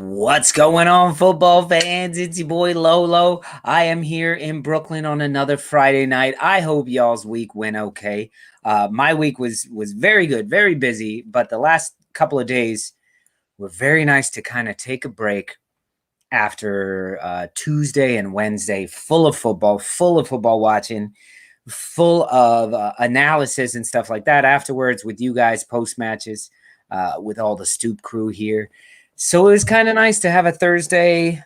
What's going on, football fans? It's your boy Lolo. I am here in Brooklyn on another Friday night. I hope y'all's week went okay. My week was very good, very busy, but the last couple of days were very nice to kind of take a break after Tuesday and Wednesday, full of football watching, full of analysis and stuff like that afterwards with you guys post matches, with all the Stoop crew here. So it was kind of nice to have a Thursday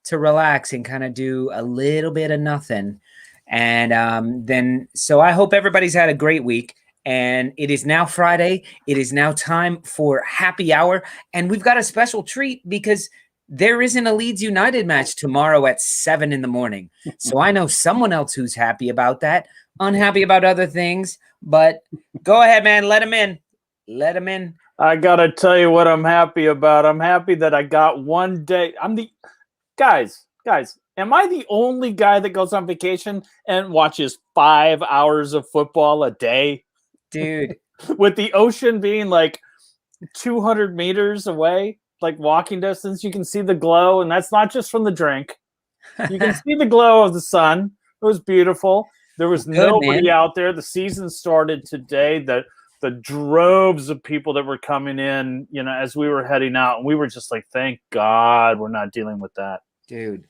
to relax and kind of do a little bit of nothing. And so I hope everybody's had a great week. And it is now Friday. It is now time for happy hour. And we've got a special treat because there isn't a Leeds United match tomorrow at 7 in the morning. So I know someone else who's happy about that, unhappy about other things. But go ahead, man. Let him in. Let him in. I gotta tell you what I'm happy about. I'm happy that I got one day. Guys, am I the only guy that goes on vacation and watches 5 hours of football a day? Dude. With the ocean being like 200 meters away, like walking distance, you can see the glow, and that's not just from the drink. You can see the glow of the sun. It was beautiful. There was nobody out there. The season started today. The droves of people that were coming in, as we were heading out, and we were just like, thank God we're not dealing with that. Dude.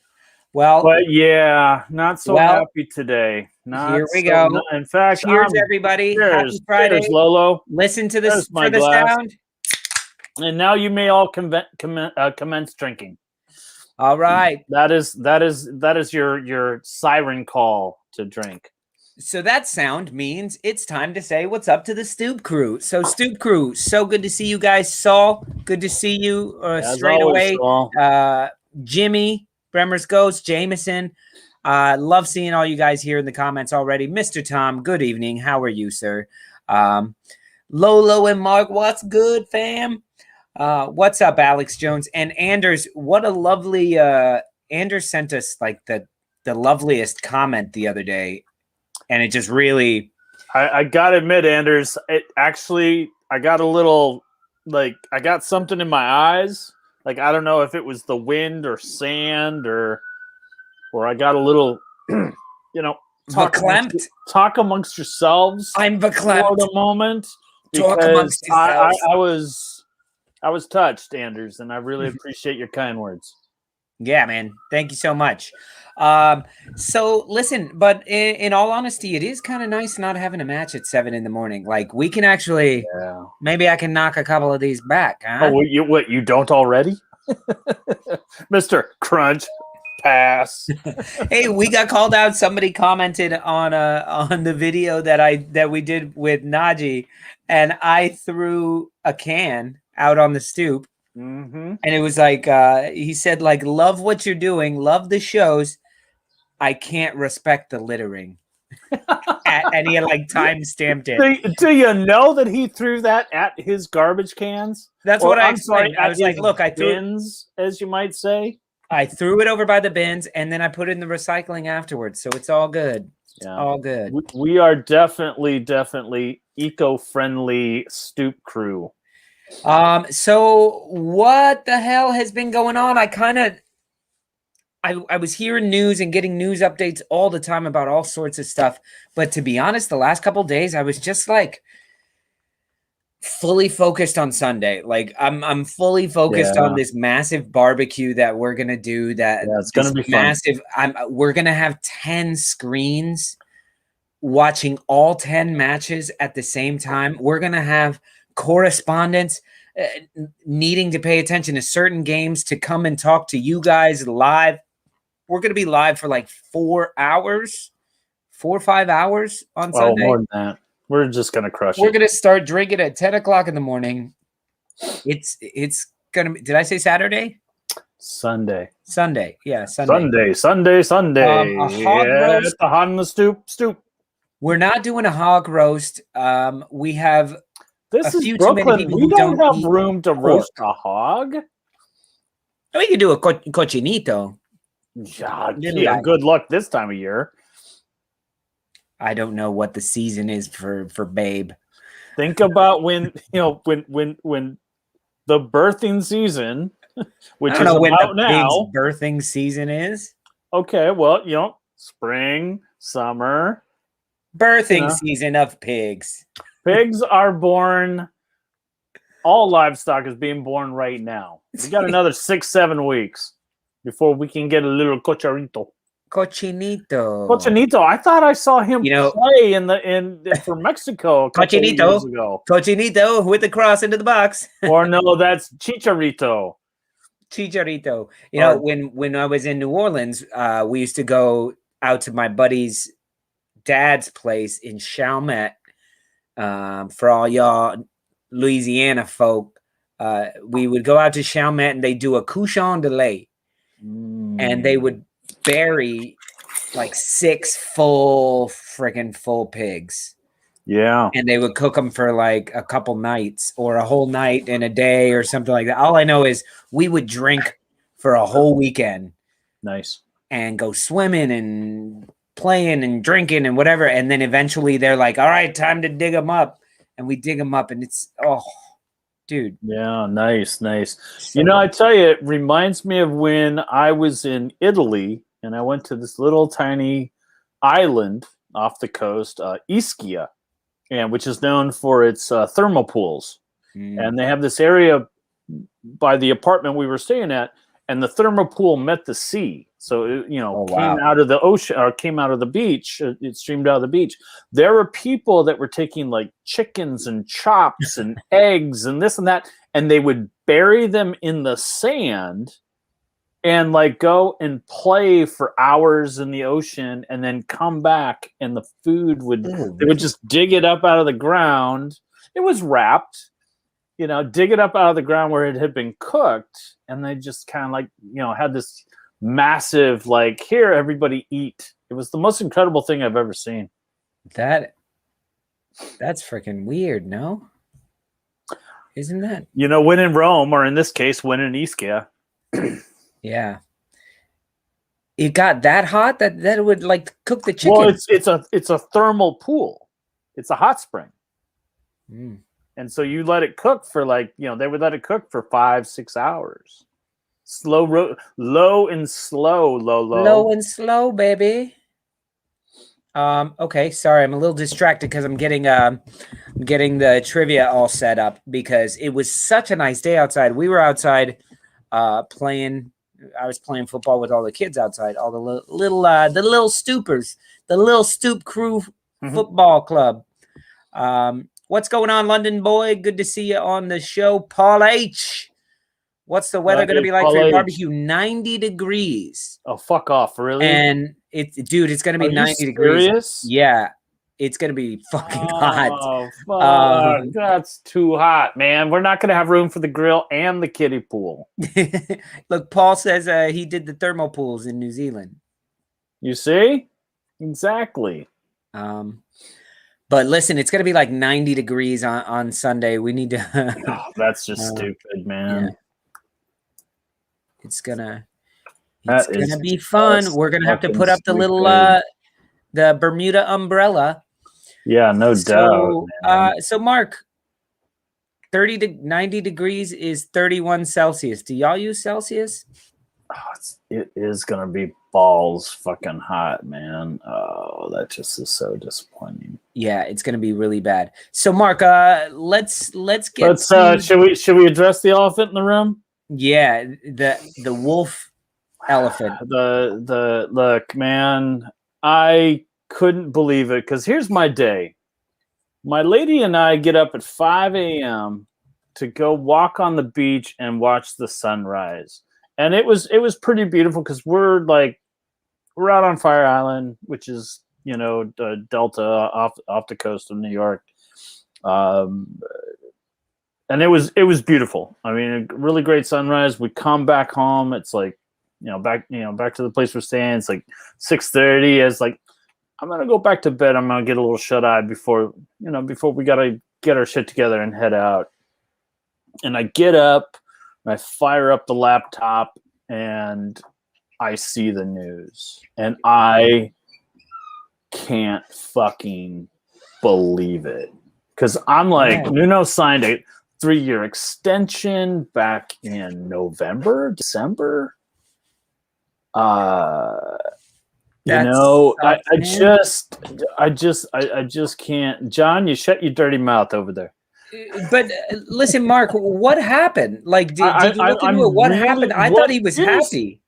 Well, but yeah, not so happy today. Here we go. In fact, cheers, everybody. Cheers, happy Friday. Cheers, Lolo. Listen to this for the sound. And now you may all commence drinking. All right. That is your siren call to drink. So that sound means it's time to say what's up to the Stoop crew. So Stoop crew, so good to see you guys. Saul, good to see you straight away. Jimmy, Bremner's Ghost, Jameson. Love seeing all you guys here in the comments already. Mr. Tom, good evening. How are you, sir? Lolo and Mark, what's good, fam? What's up, Alex Jones? And Anders, what a lovely Anders sent us like the loveliest comment the other day. And it just really... I got to admit, Anders, I got a little, I got something in my eyes. I don't know if it was the wind or sand or I got a little, talk amongst yourselves. I'm verklempt. For the moment. Talk amongst yourselves. I was touched, Anders, and I really appreciate your kind words. Yeah, man. Thank you so much. So listen, but in all honesty, it is kind of nice not having a match at 7 in the morning. We can actually, maybe I can knock a couple of these back. Huh? Oh, you don't already? Mr. Crunch pass. Hey, we got called out. Somebody commented on the video that we did with Najee, and I threw a can out on the stoop. Mm-hmm. And it was he said, love what you're doing, love the shows. I can't respect the littering. And he had time stamped it. Do you know that he threw that at his garbage cans? That's what I explained. I was like, look, I threw bins, as you might say. I threw it over by the bins, and then I put it in the recycling afterwards. So it's all good. It's all good. We are definitely eco-friendly Stoop crew. So what the hell has been going on? I was hearing news and getting news updates all the time about all sorts of stuff. But to be honest, the last couple of days, I was just fully focused on Sunday. I'm fully focused on this massive barbecue that we're going to do. It's going to be massive. We're going to have 10 screens watching all 10 matches at the same time. We're going to have correspondents needing to pay attention to certain games to come and talk to you guys live. We're going to be live for 4 hours, 4 or 5 hours on Sunday. More than that. We're just going to crush it. We're going to start drinking at 10 o'clock in the morning. It's going to be, did I say Saturday? Sunday. Yeah, Sunday. Sunday. A hog roast. The hot on the stoop. We're not doing a hog roast. We have This a is few too many Brooklyn. people We who don't don't have eat room to pork. roast a hog. We could do a cochinito. Yeah, good luck this time of year. I don't know what the season is for Babe. Think about when when the birthing season, which I don't is know when about the pig's now. birthing season is. Okay, well, spring, summer. Birthing season of pigs. Pigs are born. All livestock is being born right now. We got another 6-7 weeks before we can get a little cochinito. Cochinito. I thought I saw him play for Mexico a couple of years ago. Cochinito with the cross into the box. Or no, that's chicharito. Chicharito. When I was in New Orleans, we used to go out to my buddy's dad's place in Chalmette. For all y'all Louisiana folk, we would go out to Chalmette and they do a couchon de lait. And they would bury like 6 full pigs. Yeah. And they would cook them for like a couple nights or a whole night and a day or something like that. All I know is we would drink for a whole weekend. Nice. And go swimming and playing and drinking and whatever. And then eventually they're like, all right, time to dig them up. And we dig them up and it's, dude. Yeah, nice. So I tell you, it reminds me of when I was in Italy and I went to this little tiny island off the coast, Ischia, which is known for its thermal pools. And they have this area by the apartment we were staying at, and the thermal pool met the sea. So it, came out of the ocean or came out of the beach. It streamed out of the beach. There were people that were taking like chickens and chops and eggs and this and that, and they would bury them in the sand and like go and play for hours in the ocean and then come back and the food they would just dig it up out of the ground. It was wrapped, dig it up out of the ground where it had been cooked. And they just kind of like, had this massive, like, here, everybody eat. It was the most incredible thing I've ever seen. That's freaking weird, no? Isn't that? When in Rome, or in this case, when in Ischia. Yeah. It got that hot that it would like cook the chicken. Well, it's a thermal pool. It's a hot spring. And so you let it cook for they would let it cook for 5-6 hours. Low and slow, Lolo. Low and slow, baby. Okay, sorry, I'm a little distracted because I'm getting the trivia all set up because it was such a nice day outside. We were outside playing. I was playing football with all the kids outside, all the little Stoopers, the little Stoop crew football club. What's going on, London boy? Good to see you on the show. Paul H. What's the weather going to be like for your barbecue? 90 degrees. Oh, fuck off, really? And it's going to be 90 degrees. Yeah. It's going to be fucking hot. Oh, fuck. That's too hot, man. We're not going to have room for the grill and the kiddie pool. Look, Paul says he did the thermal pools in New Zealand. You see? Exactly. But listen, it's going to be like 90 degrees on Sunday. We need to... that's just stupid, man. Yeah. It's gonna be fun. We're going to have to put up the little... the Bermuda umbrella. Yeah, no doubt. So Mark, 30 to 90 degrees is 31 Celsius. Do y'all use Celsius? It is going to be balls fucking hot, man. Oh, that just is so disappointing. Yeah, it's going to be really bad. So Mark, let's get should we address the elephant in the room? Yeah, the wolf elephant. The look, man, I couldn't believe it because here's my day. My lady and I get up at 5 a.m. to go walk on the beach and watch the sunrise. And it was pretty beautiful because we're out on Fire Island, which is, the Delta off the coast of New York. And it was beautiful. I mean, a really great sunrise. We come back home. It's back to the place we're staying. It's like 6:30. It's like I'm gonna go back to bed. I'm gonna get a little shut-eye before we gotta get our shit together and head out. And I get up, and I fire up the laptop, and I see the news, and I can't fucking believe it, because I'm like, Nuno signed a 3-year extension back in November, December. I just can't. John, you shut your dirty mouth over there. But listen, Mark, what happened? Like, did you look into it? What happened? I thought he was happy.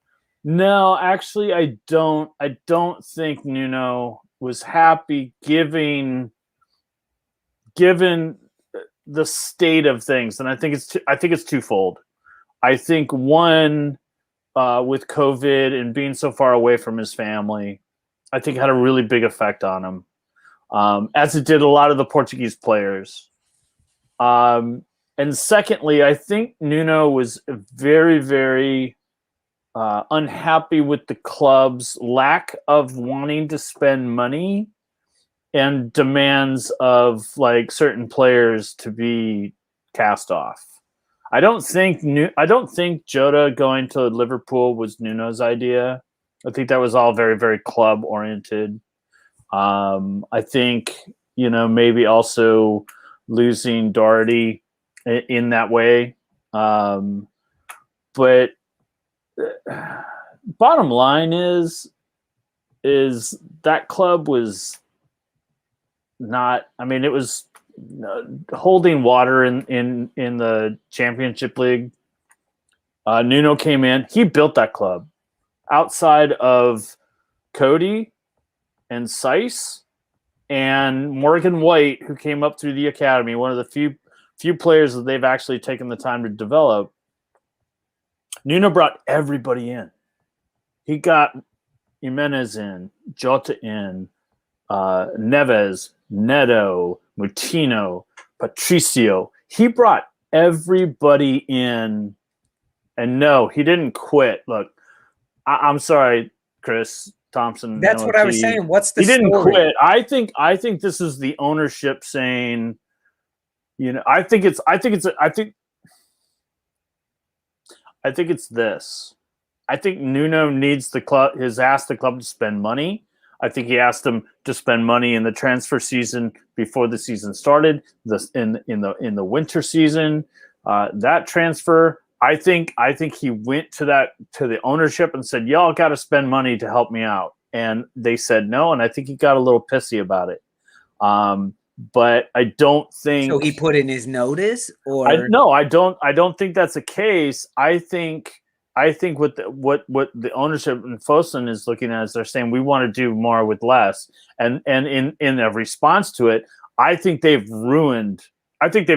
No, actually, I don't. I don't think Nuno was happy, given the state of things, and I think it's twofold. I think one, with COVID and being so far away from his family, I think had a really big effect on him, as it did a lot of the Portuguese players. And secondly, I think Nuno was very, very unhappy with the club's lack of wanting to spend money and demands of like certain players to be cast off. I don't think Jota going to Liverpool was Nuno's idea. I think that was all very, very club oriented. I think, maybe also losing Doherty in that way. But bottom line is that club was not, it was holding water in the Championship League. Nuno came in. He built that club outside of Cody and Seiss and Morgan White, who came up through the academy, one of the few players that they've actually taken the time to develop. Nuno brought everybody in. He got Jimenez in, Jota in, Neves, Neto, Moutinho, Patricio. He brought everybody in, and no, he didn't quit. Look, I'm sorry, Chris Thompson. That's what I was saying. What's the story? He didn't quit. I think this is the ownership saying, I think it's this. I think Nuno needs the club, has asked the club to spend money. I think he asked them to spend money in the transfer season before the season started. In the winter season, that transfer, I think he went to the ownership and said, "Y'all got to spend money to help me out," and they said no. And I think he got a little pissy about it. But I don't think so. He put in his notice, or I don't think that's the case. I think what the ownership and Fosun is looking at is they're saying we want to do more with less, and in a response to it, I think they've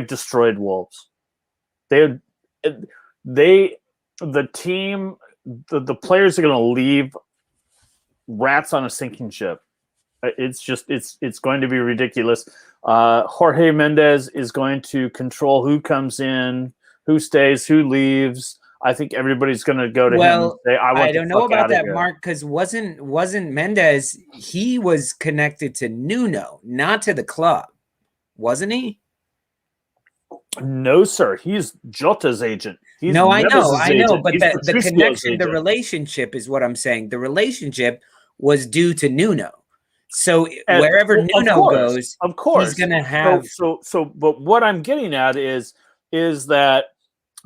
destroyed Wolves. The team, the players are going to leave rats on a sinking ship. It's going to be ridiculous. Jorge Mendes is going to control who comes in, who stays, who leaves. I think everybody's going to go to him and say, I don't know about that, Mark, because wasn't Mendes, he was connected to Nuno, not to the club, wasn't he? No, sir. He's Jota's agent. I know, but the connection, the relationship is what I'm saying. The relationship was due to Nuno. So wherever Nuno goes, of course, he's going to have. But what I'm getting at is that.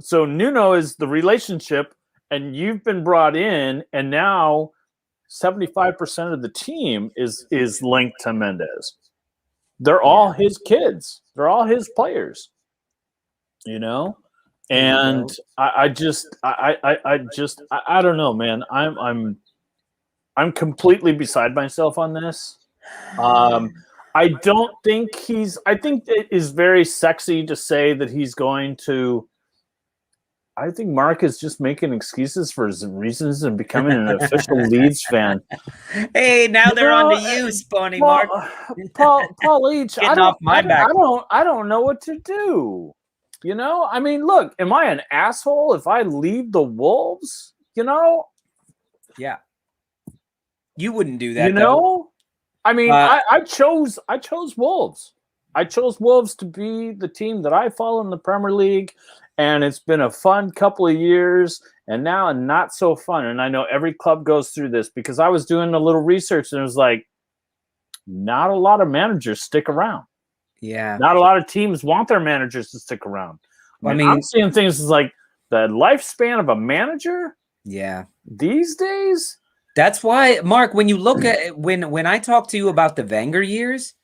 So Nuno is the relationship, and you've been brought in, and now 75% of the team is linked to Mendes. They're all his kids. They're all his players. And I don't know, man. I'm completely beside myself on this. I don't think I think it is very sexy to say that he's going to. I think Mark is just making excuses for his reasons and becoming an official Leeds fan. Hey, now they're on to you, Spawny Mark. Paul Leach, Getting off my back. I don't know what to do. Look, am I an asshole if I leave the Wolves? Yeah. You wouldn't do that, though. I mean, I chose Wolves. I chose Wolves to be the team that I follow in the Premier League, and it's been a fun couple of years, and now not so fun. And I know every club goes through this because I was doing a little research, and it was like, not a lot of managers stick around. Yeah. Not a lot of teams want their managers to stick around. I mean, I'm seeing things as like the lifespan of a manager. Yeah. These days. That's why, Mark, when you look at when I talk to you about the Wenger years,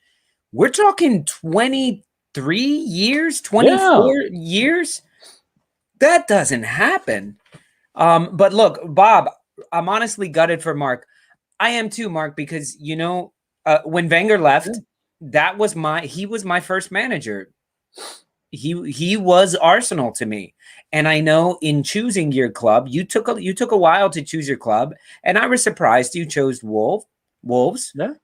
we're talking 23 years, 24 years. That doesn't happen. But look, Bob, I'm honestly gutted for Mark. I am too, Mark, because when Wenger left, he was my first manager. He was Arsenal to me. And I know in choosing your club, you took a while to choose your club, and I was surprised you chose Wolves. Yeah.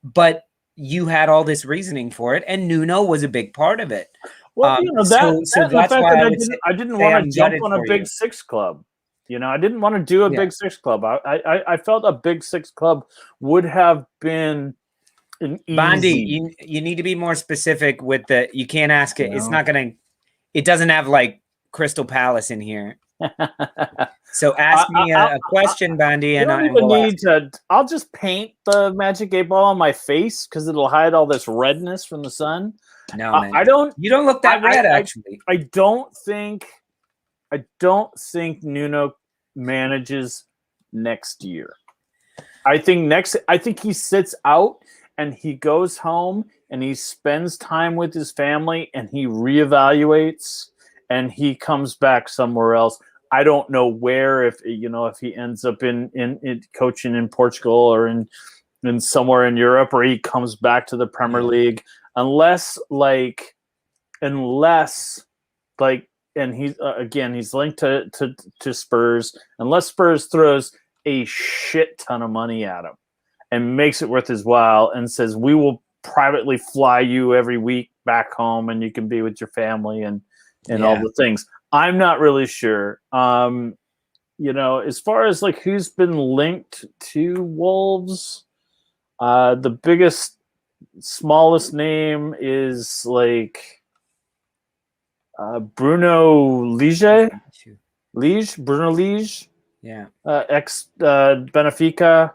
But you had all this reasoning for it, and Nuno was a big part of it. Well, that's why I didn't want to jump on a Big Six club. I didn't want to do a Big Six club. I felt a Big Six club would have been an easy. Bondi, you need to be more specific with the. You can't ask it. It's not gonna. It doesn't have like Crystal Palace in here. So ask me a question, Bondi, and I don't even need to. I'll just paint the Magic 8 Ball on my face because it'll hide all this redness from the sun. No, man. I don't. You don't look that red, actually. I don't think Nuno manages next year. I think he sits out and he goes home and he spends time with his family and he reevaluates and he comes back somewhere else. I don't know where, if he ends up in coaching in Portugal or in somewhere in Europe, or he comes back to the Premier League, unless and he's linked to Spurs, unless Spurs throws a shit ton of money at him and makes it worth his while and says, we will privately fly you every week back home and you can be with your family and all the things. I'm not really sure. As far as like who's been linked to Wolves, the biggest, smallest name is like Bruno Liege. Bruno Liege. Yeah. Ex Benfica.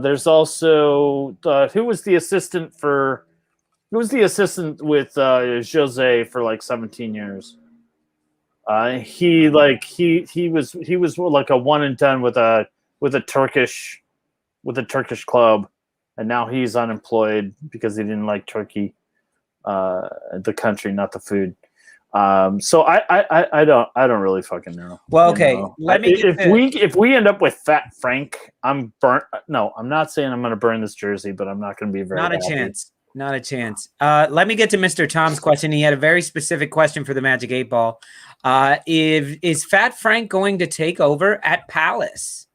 There's also who was the assistant with Jose for like 17 years. He was like a one and done with a Turkish club, and now he's unemployed because he didn't like Turkey, the country, not the food. So I don't really fucking know. Well, okay. If we end up with Fat Frank, I'm burnt. No, I'm not saying I'm going to burn this jersey, but I'm not going to be very. Not a chance. Not a chance. Let me get to Mr. Tom's question. He had a very specific question for the Magic 8 Ball. Is Fat Frank going to take over at Palace?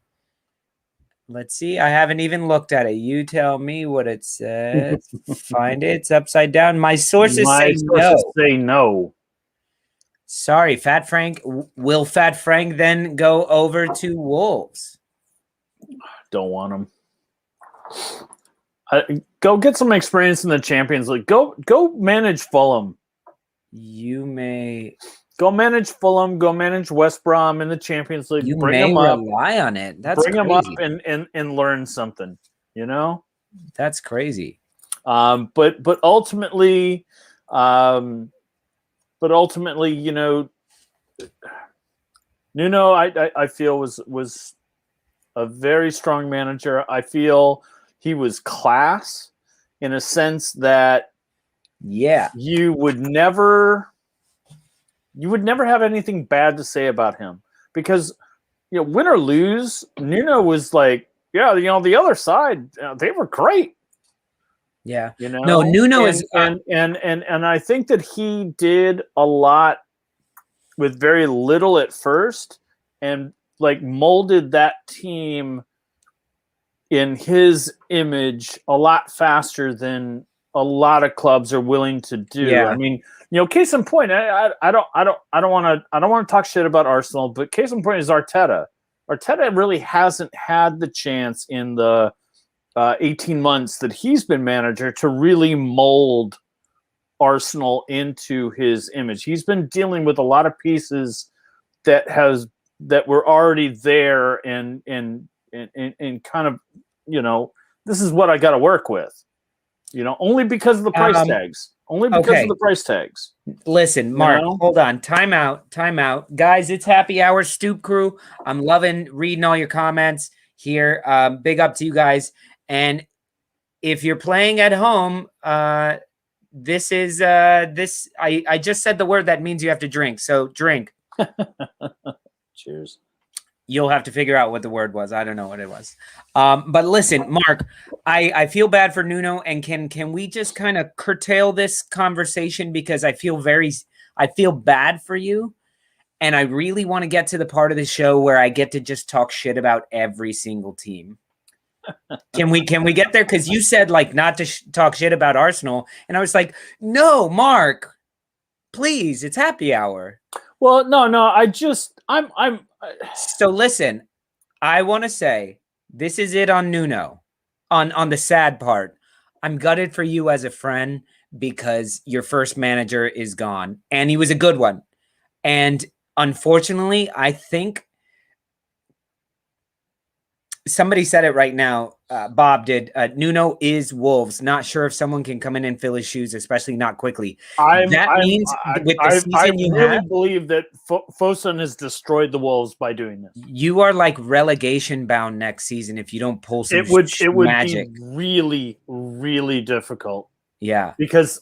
Let's see. I haven't even looked at it. You tell me what it says. Find it. It's upside down. My sources say no. Sorry, Fat Frank. Will Fat Frank then go over to Wolves? Don't want him. Go get some experience in the Champions League. Go manage Fulham. You may go manage Fulham. Go manage West Brom in the Champions League. You may rely on it. That's bring them up and learn something. That's crazy. But ultimately, Nuno, I feel was a very strong manager. I feel he was class in a sense that you would never have anything bad to say about him because win or lose, Nuno was like, the other side, they were great. Yeah. No, Nuno is and I think that he did a lot with very little at first and like molded that team in his image a lot faster than a lot of clubs are willing to do. Yeah. I mean, case in point, I don't want to talk shit about Arsenal, but case in point is Arteta. Arteta really hasn't had the chance in the 18 months that he's been manager to really mold Arsenal into his image. He's been dealing with a lot of pieces that were already there and kind of, this is what I got to work with, only because of the price tags. Only because of the price tags. Listen, Mark, hold on. Time out. Guys, it's happy hour, Stoop crew. I'm loving reading all your comments here. Big up to you guys. And if you're playing at home, this is I just said the word that means you have to drink. So drink. Cheers. You'll have to figure out what the word was. I don't know what it was. But listen, Mark, I feel bad for Nuno, and can we just kind of curtail this conversation, because I feel bad for you, and I really want to get to the part of the show where I get to just talk shit about every single team. Can we get there? Because you said like not to talk shit about Arsenal, and I was like, no, Mark, please, it's happy hour. Well, no, I'm. So listen, I want to say this is it on Nuno. On the sad part, I'm gutted for you as a friend because your first manager is gone, and he was a good one. And unfortunately, I think somebody said it right now. Bob did. Nuno is Wolves. Not sure if someone can come in and fill his shoes, especially not quickly. I really believe that Fosun has destroyed the Wolves by doing this. You are like relegation bound next season if you don't pull some it would magic. Be really, really difficult. Yeah, because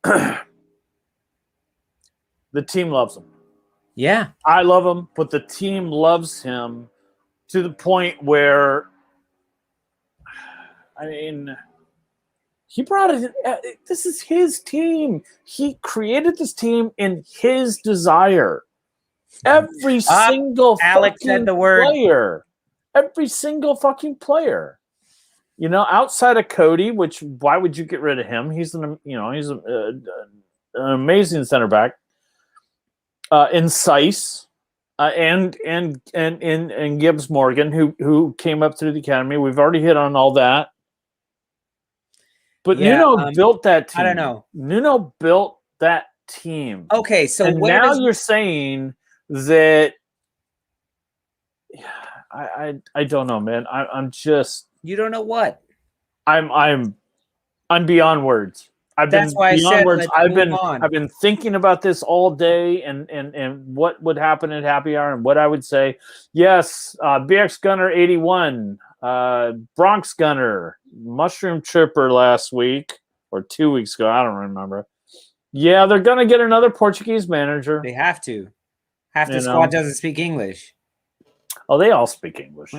the team loves him. Yeah, I love him, but the team loves him to the point where, I mean, he brought it. This is his team. He created this team in his desire. Every single Alex said the word player, every single fucking player. Outside of Cody, which why would you get rid of him? He's an amazing center back. In Seiss, and Gibbs Morgan, who came up through the academy. We've already hit on all that. But Nuno built that team. I don't know. Nuno built that team. Okay, so now you're saying that I don't know, man. I'm just, you don't know what. I'm beyond words. I've been thinking about this all day and what would happen at happy hour and what I would say. Yes, BxGunner 81, Bronx Gunner, Mushroom Tripper last week or 2 weeks ago. I don't remember. Yeah, they're gonna get another Portuguese manager. They have to. Half the squad doesn't speak English. Oh, they all speak English.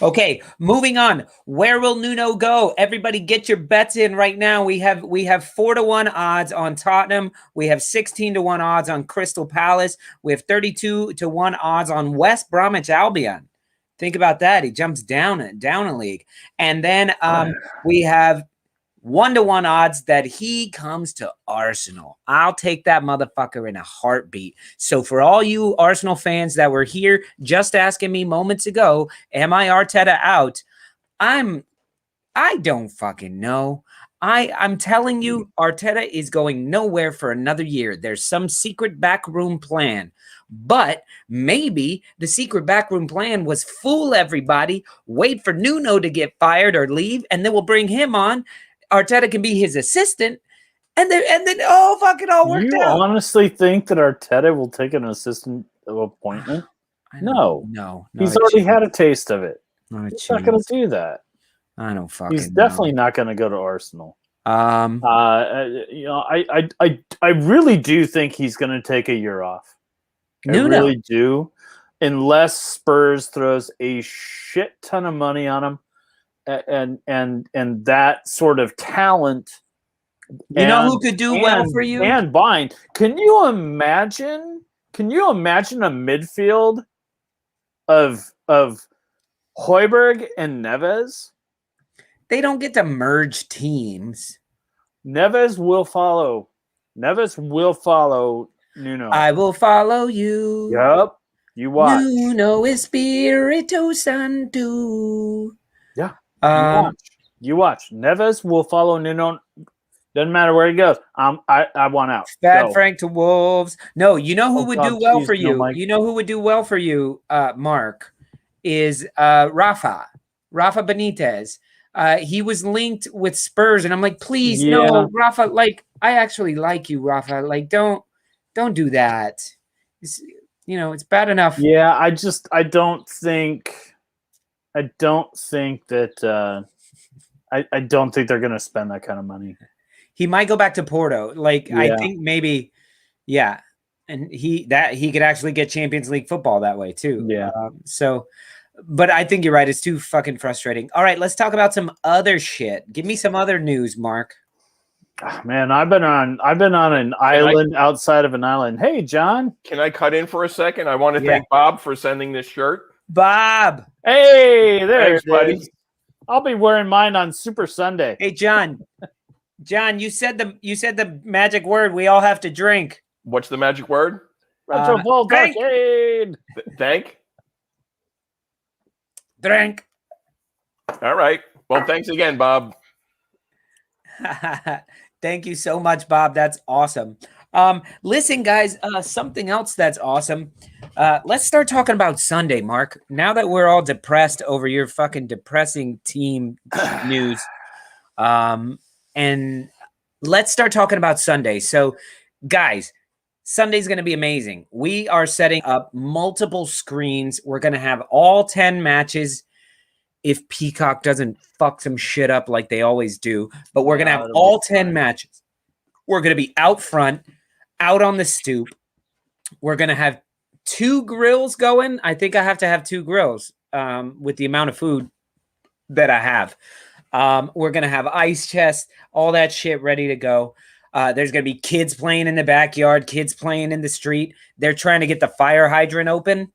Okay, moving on. Where will Nuno go? Everybody get your bets in right now. We have 4-1 odds on Tottenham. We have 16-1 odds on Crystal Palace. We have 32-1 odds on West Bromwich Albion. Think about that. He jumps down a league. And then we have 1-1 odds that he comes to Arsenal. I'll take that motherfucker in a heartbeat. So for all you Arsenal fans that were here just asking me moments ago, am I Arteta out? I don't fucking know. I'm telling you, Arteta is going nowhere for another year. There's some secret backroom plan. But maybe the secret backroom plan was fool everybody, wait for Nuno to get fired or leave, and then we'll bring him on. Arteta can be his assistant, and then fuck it all worked out. You honestly think that Arteta will take an assistant appointment? No. He's already had a taste of it. He's not going to do that. I don't fucking. He's definitely not going to go to Arsenal. I really do think he's going to take a year off. Nuno. I really do, unless Spurs throws a shit ton of money on him. And that sort of talent, know who could do well for you and buying. Can you imagine a midfield of Højbjerg and Neves? They don't get to merge teams. Neves will follow Nuno. I will follow you. Yep. You watch. Nuno Espirito Santo. Yeah. Um, You watch. Neves will follow Nuno. Doesn't matter where he goes. I want out. Bad Go. Frank to Wolves. No, you know who Oh, would God, do well please, for no, you? Mike. You know who would do well for you, Mark, is Rafa Benitez. He was linked with Spurs, and I'm like, please, no, Rafa. Like, I actually like you, Rafa. Like, don't do that. It's bad enough. Yeah, I don't think that. I don't think they're going to spend that kind of money. He might go back to Porto. Like, Yeah. I think maybe, yeah. And he could actually get Champions League football that way too. Yeah. But I think you're right. It's too fucking frustrating. All right, let's talk about some other shit. Give me some other news, Mark. Man, I've been on an island outside of an island. Hey, John. Can I cut in for a second? I want to thank Bob for sending this shirt. Bob. Hey, there, buddy. I'll be wearing mine on Super Sunday. Hey, John. John, you said the magic word. We all have to drink. What's the magic word? Retrovolt Arcade. Thank. Drink. All right. Well, thanks again, Bob. Thank you so much, Bob. That's awesome. Listen, guys, something else that's awesome. Let's start talking about Sunday, Mark. Now that we're all depressed over your fucking depressing team news, and let's start talking about Sunday. So, guys, Sunday's going to be amazing. We are setting up multiple screens. We're going to have all 10 matches if Peacock doesn't fuck some shit up like they always do. But we're going to have all 10 matches. We're going to be out front, out on the stoop. We're going to have 2 grills going. I think I have to have 2 grills with the amount of food that I have. We're going to have ice chests, all that shit ready to go. There's going to be kids playing in the backyard, kids playing in the street. They're trying to get the fire hydrant open.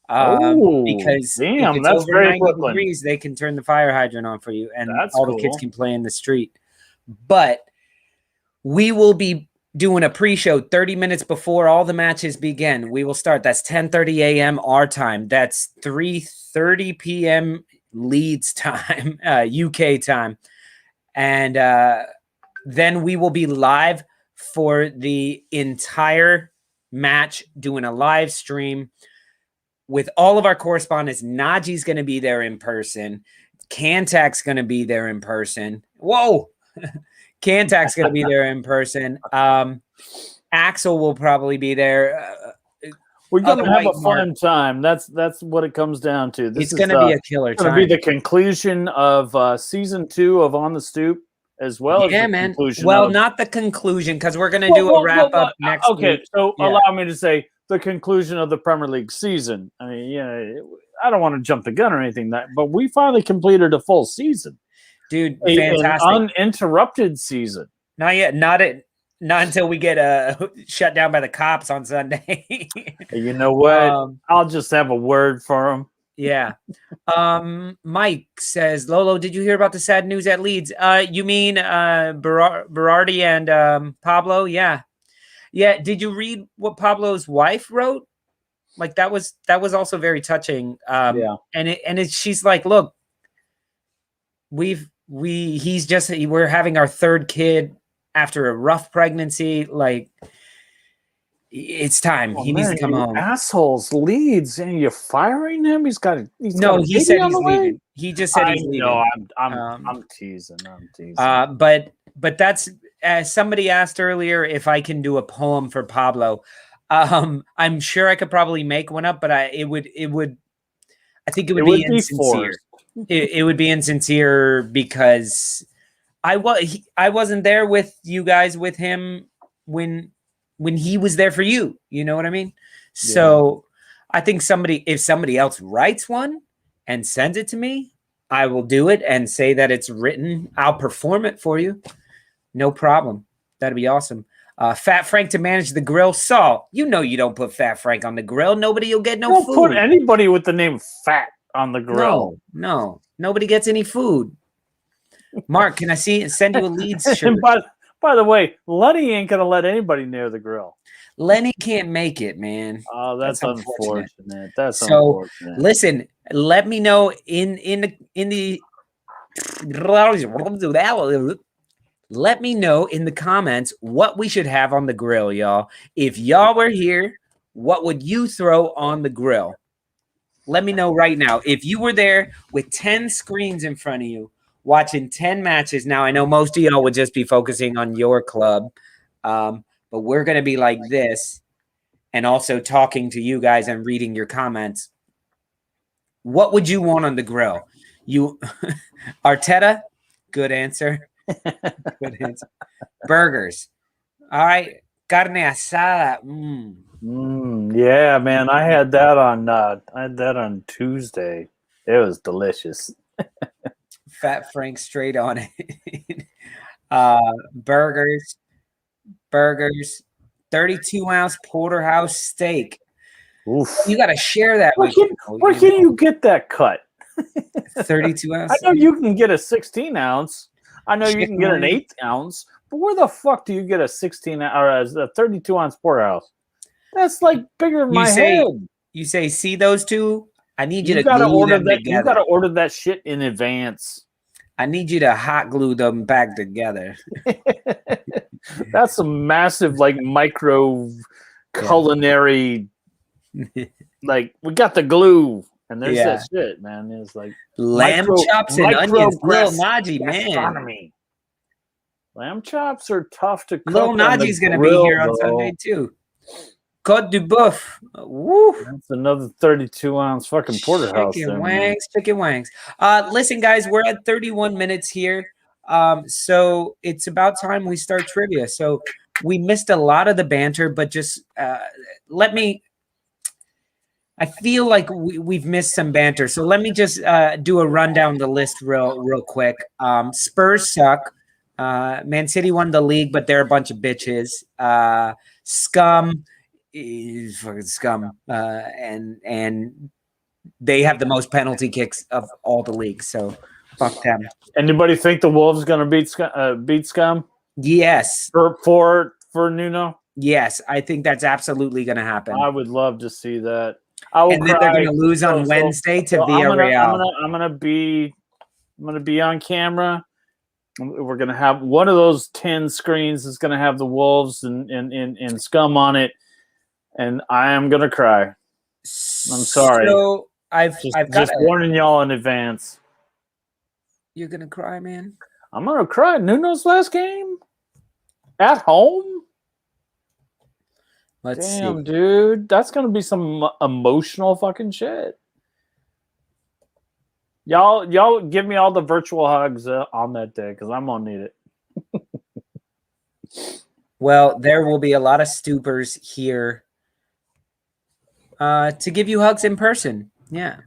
Because damn, if it's that's over very 90 degrees, they can turn the fire hydrant on for you, and all the kids can play in the street. But we will be doing a pre-show 30 minutes before all the matches begin. We will start. That's 10:30 a.m. our time. That's 3:30 p.m. Leeds time, UK time. And then we will be live for the entire match, doing a live stream with all of our correspondents. Najee's going to be there in person. Kantak's going to be there in person. Whoa. Kantak's going to be there in person. Axel will probably be there. We're going to have a fun time. That's what it comes down to. It's going to be a killer time. It's going to be the conclusion of season 2 of On the Stoop, as well as the conclusion. Well, not the conclusion, because we're going to do a wrap up next week. Okay, so allow me to say the conclusion of the Premier League season. I mean, I don't want to jump the gun or anything, but we finally completed a full season. Dude, fantastic. An uninterrupted season. Not yet. Not until we get shut down by the cops on Sunday. You know what? I'll just have a word for them. Yeah. Mike says, Lolo, did you hear about the sad news at Leeds? You mean Berardi and Pablo? Yeah. Yeah. Did you read what Pablo's wife wrote? Like that was also very touching. Yeah. And she's like, look, we're having our 3rd kid after a rough pregnancy. Like, it's time. He needs to come home. Assholes, Leeds, and you're firing him. He said he's leaving. He just said he's leaving. No, I'm teasing. But that's somebody asked earlier if I can do a poem for Pablo. I'm sure I could probably make one up, but I think it would be insincere. It would be insincere because I wasn't there with you guys with him when he was there for you. You know what I mean? Yeah. So I think if somebody else writes one and sends it to me, I will do it and say that it's written. I'll perform it for you. No problem. That'd be awesome. Fat Frank to manage the grill. Saul, you know you don't put Fat Frank on the grill. Nobody will get no food. Don't put anybody with the name Fat on the grill. No. Nobody gets any food. Mark, can I send you a Leeds shirt? And by By the way, Lenny ain't gonna let anybody near the grill. Lenny can't make it, man. Oh, that's unfortunate. That's so unfortunate. listen, let me know in the let me know in the comments what we should have on the grill, y'all. If y'all were here, what would you throw on the grill? Let me know right now. If you were there with 10 screens in front of you, watching 10 matches. Now, I know most of y'all would just be focusing on your club, but we're going to be like this and also talking to you guys and reading your comments. What would you want on the grill? You Arteta? Good answer. Good answer. Burgers. All right. Carne asada. Yeah, man. I had that on Tuesday. It was delicious. Fat Frank straight on it. Burgers. 32-ounce porterhouse steak. Oof. You got to share that Where can you get that cut? 32 ounce. I know you can get a 16 ounce. I know you can get an 8 ounce. But where the fuck do you get a 16 or a 32 ounce porterhouse? That's like bigger than my head. You say, see those two? I need you to gotta glue order them that. together. You gotta order that shit in advance. I need you to hot glue them back together. That's some massive, like, micro culinary. Like, we got the glue, and there's that shit, man. It's like lamb chops and onions. Lil Najee, man. Lamb chops are tough to cook. Lil Najee's gonna be here on Sunday too. Côte du Boeuf. Woo. That's another 32-ounce fucking porterhouse. Chicken wangs. Listen, guys, we're at 31 minutes here. So it's about time we start trivia. So we missed a lot of the banter, but just I feel like we've missed some banter. So let me just do a rundown of the list real quick. Spurs suck. Man City won the league, but they're a bunch of bitches. Scum is fucking scum. And they have the most penalty kicks of all the leagues. So fuck them. Anybody think the Wolves gonna beat Scum? Yes. For Nuno? Yes, I think that's absolutely gonna happen. I would love to see that. I will and then they're gonna lose on Wednesday to Villarreal. I'm gonna be on camera. We're gonna have one of those 10 screens is gonna have the Wolves and Scum on it, and I am gonna cry. I'm sorry. So I've got warning y'all in advance. You're gonna cry, man. I'm gonna cry. Nuno's last game at home. Damn, dude, that's gonna be some emotional fucking shit. Y'all give me all the virtual hugs on that day because I'm gonna need it. Well, there will be a lot of stoopers here to give you hugs in person. Yeah.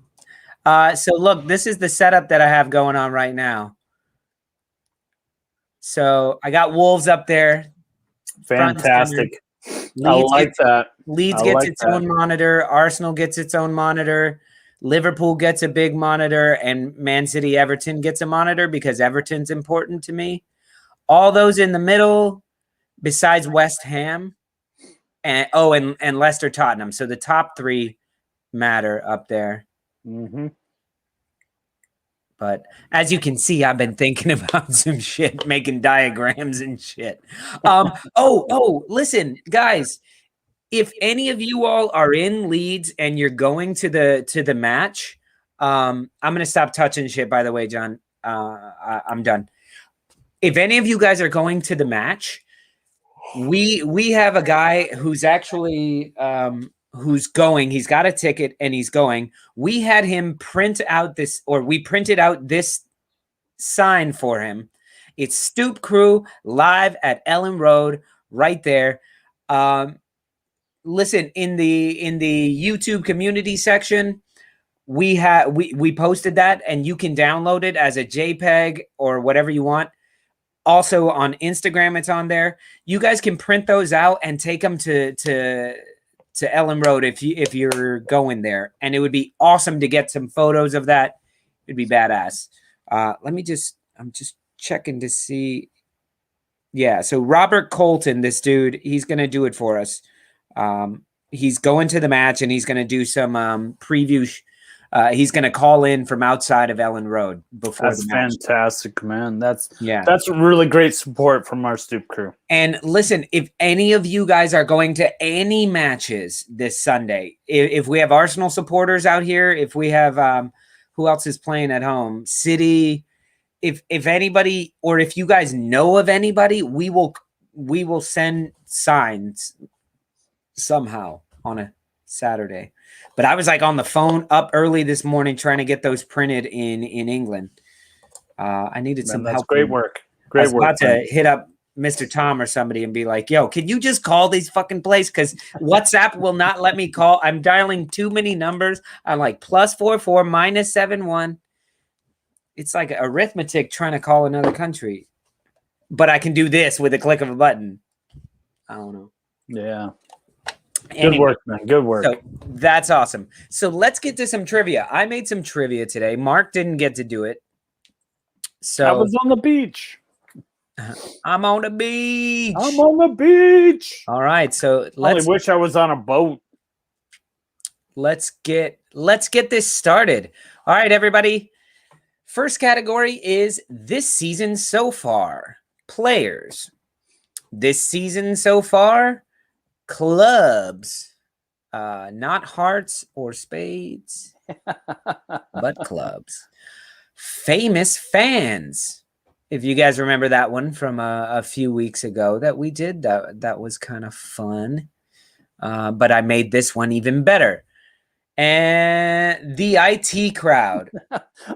So look, this is the setup that I have going on right now. So I got Wolves up there. Fantastic. I like that. Leeds gets its own monitor. Arsenal gets its own monitor. Liverpool gets a big monitor, and Man City Everton gets a monitor because Everton's important to me. All those in the middle, besides West Ham, and Leicester Tottenham. So the top three matter up there. Mm-hmm. But as you can see, I've been thinking about some shit, making diagrams and shit. Listen, guys. If any of you all are in Leeds and you're going to the match, I'm gonna stop touching shit. By the way, John, I'm done. If any of you guys are going to the match, we have a guy who's actually who's going. He's got a ticket and he's going. We had him print out this, or we printed out this sign for him. It's Stoop Crew live at Ellen Road, right there. Listen, in the YouTube community section, we posted that, and you can download it as a JPEG or whatever you want. Also on Instagram, it's on there. You guys can print those out and take them to Ellen Road if you're going there, and it would be awesome to get some photos of that. It'd be badass. I'm just checking to see. Yeah, so Robert Colton, this dude, he's going to do it for us. He's going to the match, and he's going to do some preview. He's going to call in from outside of Ellen Road before the match. That's fantastic, man. That's Yeah. That's really great support from our Stoop crew. And listen, if any of you guys are going to any matches this Sunday, if we have Arsenal supporters out here, if we have who else is playing at home, City, if anybody, or if you guys know of anybody, we will send signs somehow on a Saturday. But I was like on the phone up early this morning trying to get those printed in England. I needed some help. Great work. I was about to hit up Mr. Tom or somebody and be like, yo, can you just call these fucking places? Because WhatsApp will not let me call. I'm dialing too many numbers. I'm like +44 -71. It's like arithmetic trying to call another country. But I can do this with a click of a button. I don't know. Yeah. Anyway, good work, man. Good work. So that's awesome. So let's get to some trivia. I made some trivia today. Mark didn't get to do it. So I was on the beach. I'm on the beach. I'm on the beach. All right. So I wish I was on a boat. Let's get this started. All right, everybody. First category is this season so far. Players. This season so far. Clubs. Not hearts or spades, but clubs. Famous fans. If you guys remember that one from a few weeks ago that we did, that was kind of fun. But I made this one even better. And the IT crowd.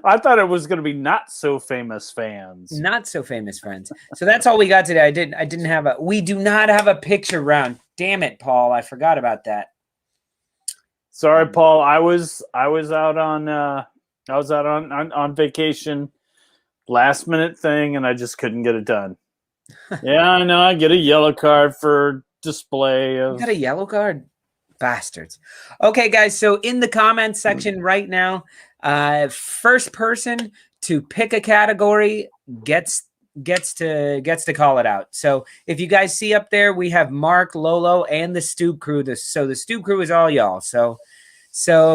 I thought it was going to be not so famous fans. Not so famous friends. So that's all we got today. We do not have a picture round. Damn it, Paul. I forgot about that. Sorry, Paul. I was out on vacation. Last minute thing, and I just couldn't get it done. Yeah, I know. I get a yellow card for display of. You got a yellow card? Bastards. Okay, guys. So in the comments section right now, first person to pick a category gets to call it out. So if you guys see up there, we have Mark, Lolo, and the Stoop crew. So the Stoop crew is all y'all. So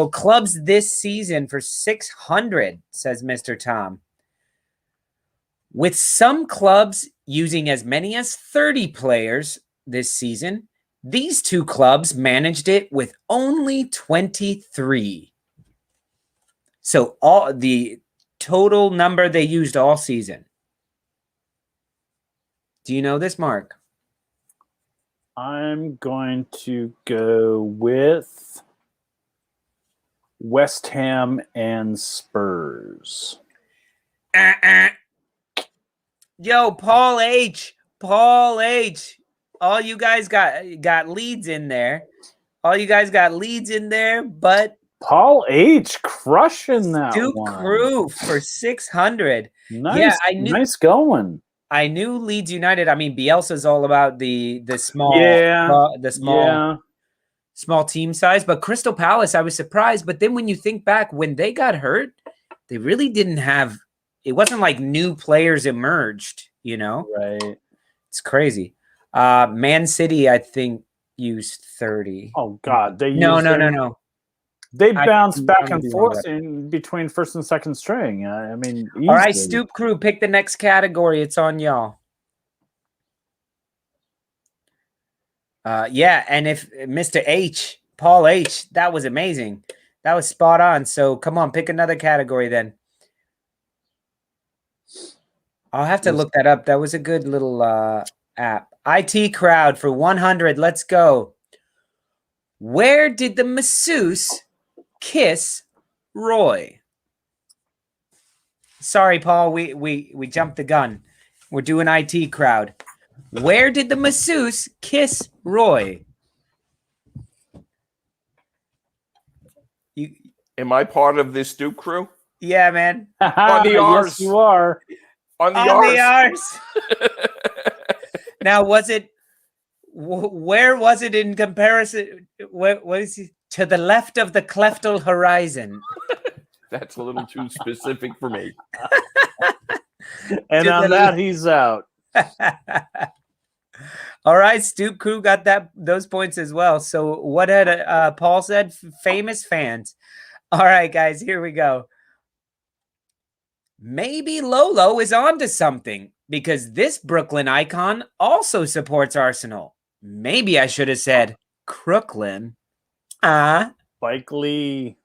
clubs this season for 600, says Mr. Tom. With some clubs using as many as 30 players this season, these two clubs managed it with only 23. So all the total number they used all season. Do you know this, Mark? I'm going to go with West Ham and Spurs. Yo, Paul H. All you guys got leads in there. But Paul H. crushing that Stoop one. crew for 600. Nice, yeah, nice going. I knew Leeds United. I mean, Bielsa's all about the small, small team size. But Crystal Palace, I was surprised. But then when you think back, when they got hurt, they really didn't have. It wasn't like new players emerged. You know, right? It's crazy. Man City, I think, used 30. Oh God, No. They bounced back and forth in between first and second string. I mean, easily. All right, Stoop crew, pick the next category. It's on y'all. Yeah, and if Mr. H, Paul H, that was amazing. That was spot on. So come on, pick another category then. I'll have to look that up. That was a good little app. IT crowd for 100. Let's go. Where did the masseuse kiss Roy? Sorry, Paul. We jumped the gun. We're doing IT crowd. Where did the masseuse kiss Roy? Am I part of this Stoop crew? Yeah, man. On the R's. Yes, you are. On the R's. Now, where was it in comparison? What is he? To the left of the cleftal horizon. That's a little too specific for me. And on that, he's out. All right, Stoop Crew got those points as well. So what had Paul said? Famous fans. All right, guys, here we go. Maybe Lolo is onto something because this Brooklyn icon also supports Arsenal. Maybe I should have said Crooklyn. Spike Lee.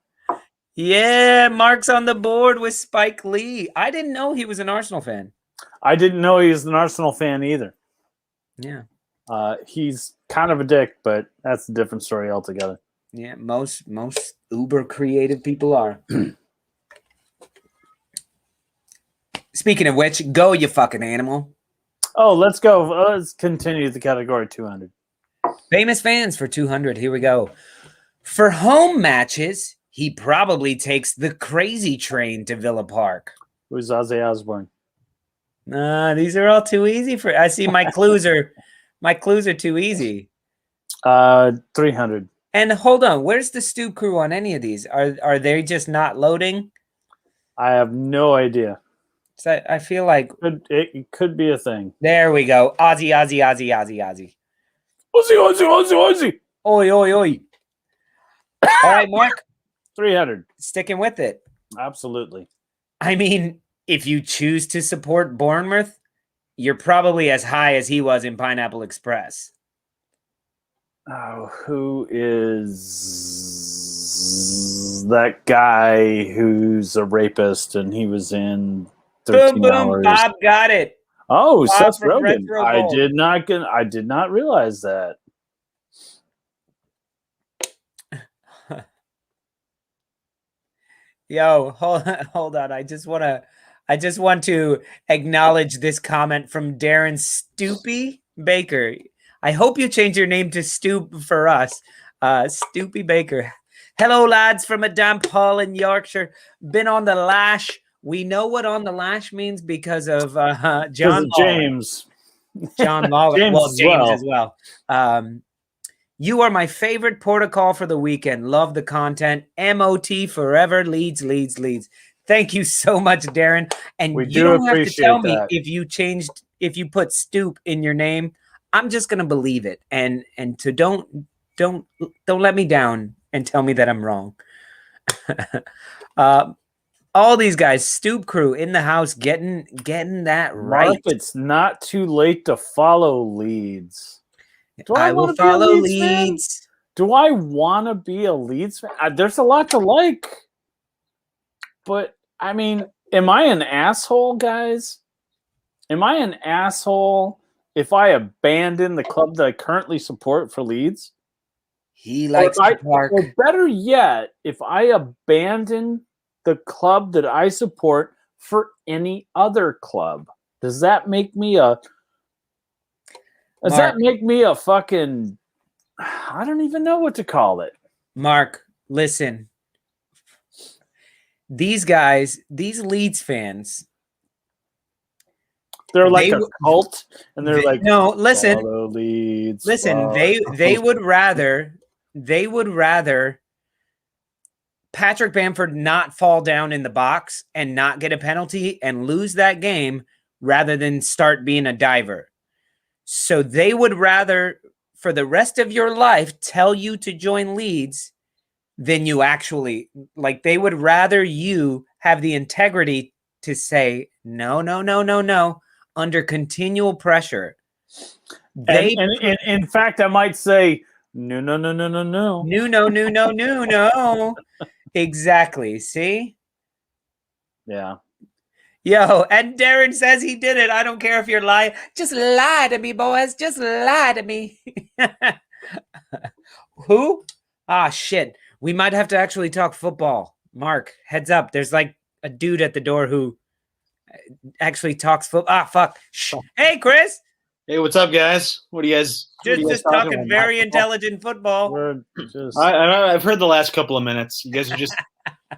Yeah, Mark's on the board with Spike Lee. I didn't know he was an Arsenal fan. I didn't know he was an Arsenal fan either. Yeah. He's kind of a dick, but that's a different story altogether. Yeah, most uber creative people are. Speaking of which, go you fucking animal. Oh, let's go. Let's continue the category 200. Famous fans for 200. Here we go. For home matches, he probably takes the crazy train to Villa Park. Who's Ozzy Osbourne? These are all too easy for. I see my clues are too easy. 300. And hold on, where's the Stoop Crew on any of these? Are they just not loading? I have no idea. So I feel like it could be a thing. There we go. Ozzy. Ozzy. Oi. All right, Mark. 300. Sticking with it. Absolutely. I mean, if you choose to support Bournemouth, you're probably as high as he was in Pineapple Express. Oh, who is that guy who's a rapist and he was in 13 boom, hours? Bob got it. Oh, Bob Seth from Rogen. Retrovolt. I did not realize that. Yo, hold on. I just want to acknowledge this comment from Darren Stoopy Baker. I hope you change your name to Stoop for us. Stoopy Baker. Hello, lads from a damp hall in Yorkshire. Been on the lash. We know what on the lash means because of John James. John Lawler. James as well. You are my favorite protocol for the weekend. Love the content. MOT forever. Leeds. Thank you so much, Darren. And you don't have to tell me if you put Stoop in your name. I'm just gonna believe it. And to don't let me down and tell me that I'm wrong. All these guys, Stoop Crew in the house, getting that right. Mark, it's not too late to follow Leeds. I will follow Leeds. Do I want to be a Leeds fan? There's a lot to like. But, I mean, am I an asshole, guys? Am I an asshole if I abandon the club that I currently support for Leeds? He likes the park. Or better yet, if I abandon the club that I support for any other club, does that make me a... Does that make me a fucking... I don't even know what to call it. Mark, listen. These guys, these Leeds fans... They're like a cult, and they're like... No, listen. Follow Leeds. Listen, they would rather Patrick Bamford not fall down in the box and not get a penalty and lose that game rather than start being a diver. So they would rather, for the rest of your life, tell you to join Leeds than you actually, like, they would rather you have the integrity to say, no, under continual pressure. In fact, I might say, no. No. Exactly. See? Yeah. Yo, and Darren says he did it. I don't care if you're lying. Just lie to me, boys. Just lie to me. Who? Ah, shit. We might have to actually talk football. Mark, heads up. There's like a dude at the door who actually talks football. Ah, fuck. Shh. Hey, Chris. Hey, what's up, guys? What are you guys? Just talking very intelligent football. I've heard the last couple of minutes. You guys are just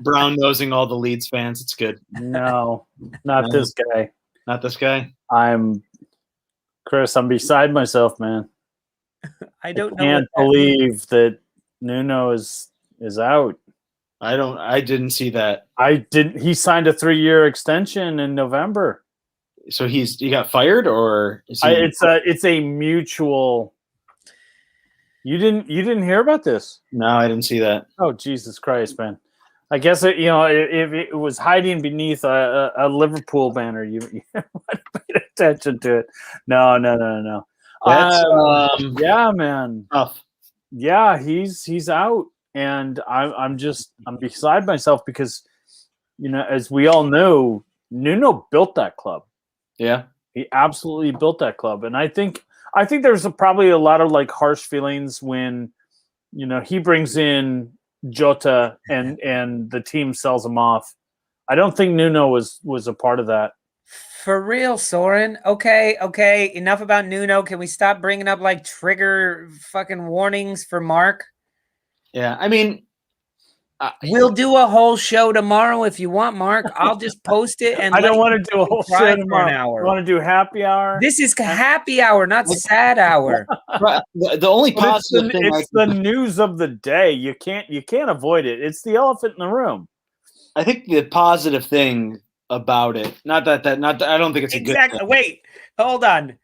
brown-nosing all the Leeds fans. It's good. No, not this guy. Not this guy? Chris, I'm beside myself, man. I can't believe that Nuno is out. I didn't see that. He signed a 3-year extension in November. So he got fired, or is he... it's a mutual. You didn't hear about this? No, I didn't see that. Oh, Jesus Christ, man! I guess if it was hiding beneath a Liverpool banner, you might have paid attention to it. No. That's Yeah, man. tough. Yeah, he's out, and I'm beside myself because, as we all know, Nuno built that club. Yeah, he absolutely built that club, and I think there's probably a lot of like harsh feelings when, he brings in Jota and the team sells him off. I don't think Nuno was a part of that. For real, Sorin. Okay. Enough about Nuno. Can we stop bringing up like trigger fucking warnings for Mark? Yeah. I mean, we'll do a whole show tomorrow if you want, Mark. I'll just post it. And I don't want to do a whole show tomorrow. I want to do happy hour. This is happy hour, not sad hour. The only positive thing it's the news of the day. You can't avoid it. It's the elephant in the room. I think the positive thing about it, not that I don't think it's a good thing. Wait, hold on.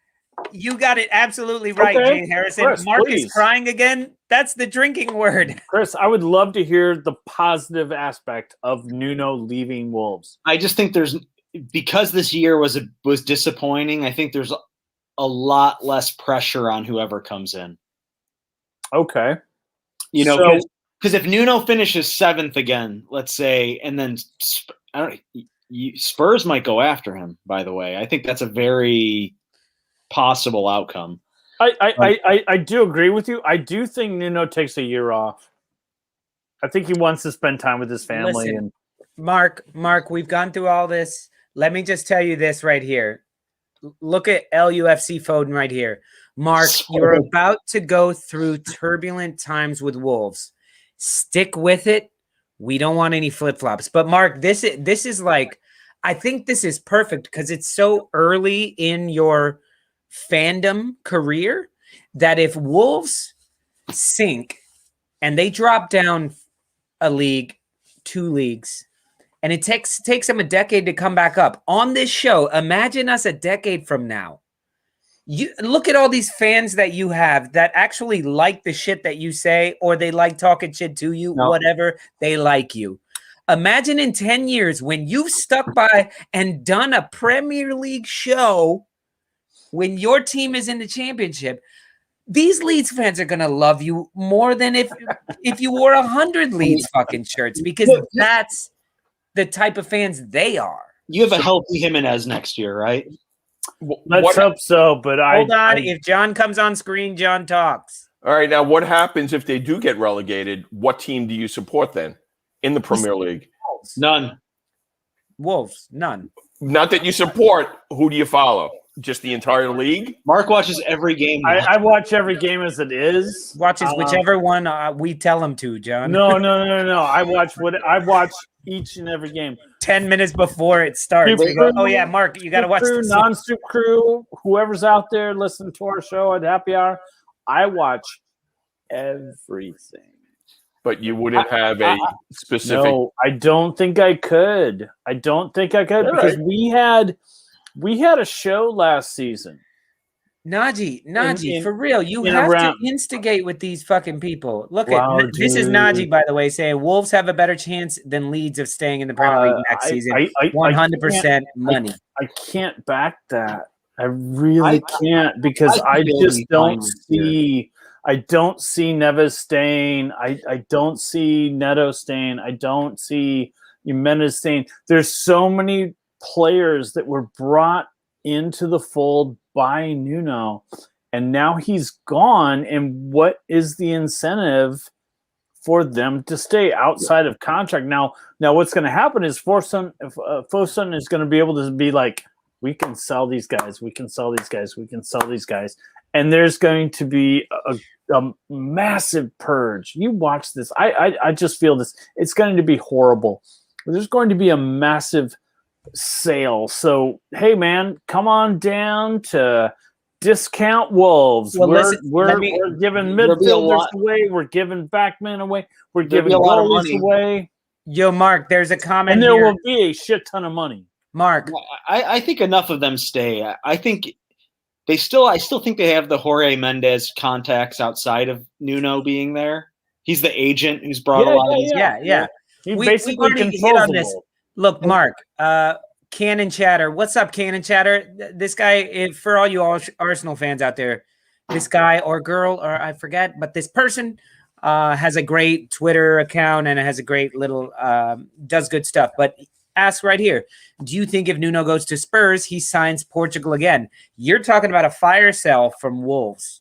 You got it absolutely right, okay. Jane Harrison. Chris, Mark please. is crying again. That's the drinking word. Chris, I would love to hear the positive aspect of Nuno leaving Wolves. I just think because this year was disappointing, I think there's a lot less pressure on whoever comes in. Okay. Because if Nuno finishes 7th again, let's say, and then Spurs might go after him, by the way. I think that's a very possible outcome. I do agree with you. I do think Nuno takes a year off. I think he wants to spend time with his family. Listen, Mark, we've gone through all this. Let me just tell you this right here. Look at LUFC Foden right here. Mark, you're about to go through turbulent times with Wolves. Stick with it. We don't want any flip-flops. But Mark, this is like, I think this is perfect because it's so early in your fandom career that if Wolves sink and they drop down a league, 2 leagues, and it takes them a decade to come back up on this show, imagine us a decade from now. You look at all these fans that you have that actually like the shit that you say, or they like talking shit to you, whatever, they like you. Imagine in 10 years when you've stuck by and done a Premier League show when your team is in the championship. These Leeds fans are going to love you more than if you wore 100 Leeds fucking shirts, because that's the type of fans they are. You have a healthy Jimenez next year, right? Let's hope so, but hold on. If John comes on screen, John talks. All right, now what happens if they do get relegated? What team do you support then in the Premier League? None. Wolves, none. Not that you support. Who do you follow? Just the entire league? Mark watches every game. I watch every game as it is. Watches whichever one we tell him to, John. No. I watch each and every game. 10 minutes before it starts. We go, oh yeah, Mark, you got to watch the non-Stoop crew, whoever's out there listening to our show at Happy Hour. I watch everything. But you wouldn't have a specific. No, I don't think I could. Because we had a show last season. Najee, for real, you have to instigate with these fucking people. Look this is Najee, by the way, saying Wolves have a better chance than Leeds of staying in the Premier League next season. 100% money. I can't back that. I really can't, because I just don't see. I don't see Neves staying. I don't see Neto staying. I don't see Jimenez staying. There's so many players that were brought into the fold by Nuno, and now he's gone. And what is the incentive for them to stay outside of contract? Now what's going to happen is Fosun is going to be able to be like, we can sell these guys, and there's going to be a massive purge. You watch this. I just feel this. It's going to be horrible. There's going to be a massive sale. So, hey, man, come on down to Discount Wolves. Well, we're giving midfielders away. We're giving backmen away. We're giving goalies away. Yo, Mark, there's a comment and there here. will be a shit ton of money. Mark. I think enough of them stay. I still think they have the Jorge Mendes contacts outside of Nuno being there. He's the agent who's brought a lot of these. Yeah. He We've basically already hit controls on the this. world. Look, Mark, Cannon Chatter. What's up, Cannon Chatter? This guy, for all you Arsenal fans out there, this guy or girl, or I forget, but this person has a great Twitter account and it has a great little, does good stuff. But ask right here, do you think if Nuno goes to Spurs, he signs Portugal again? You're talking about a fire sale from Wolves.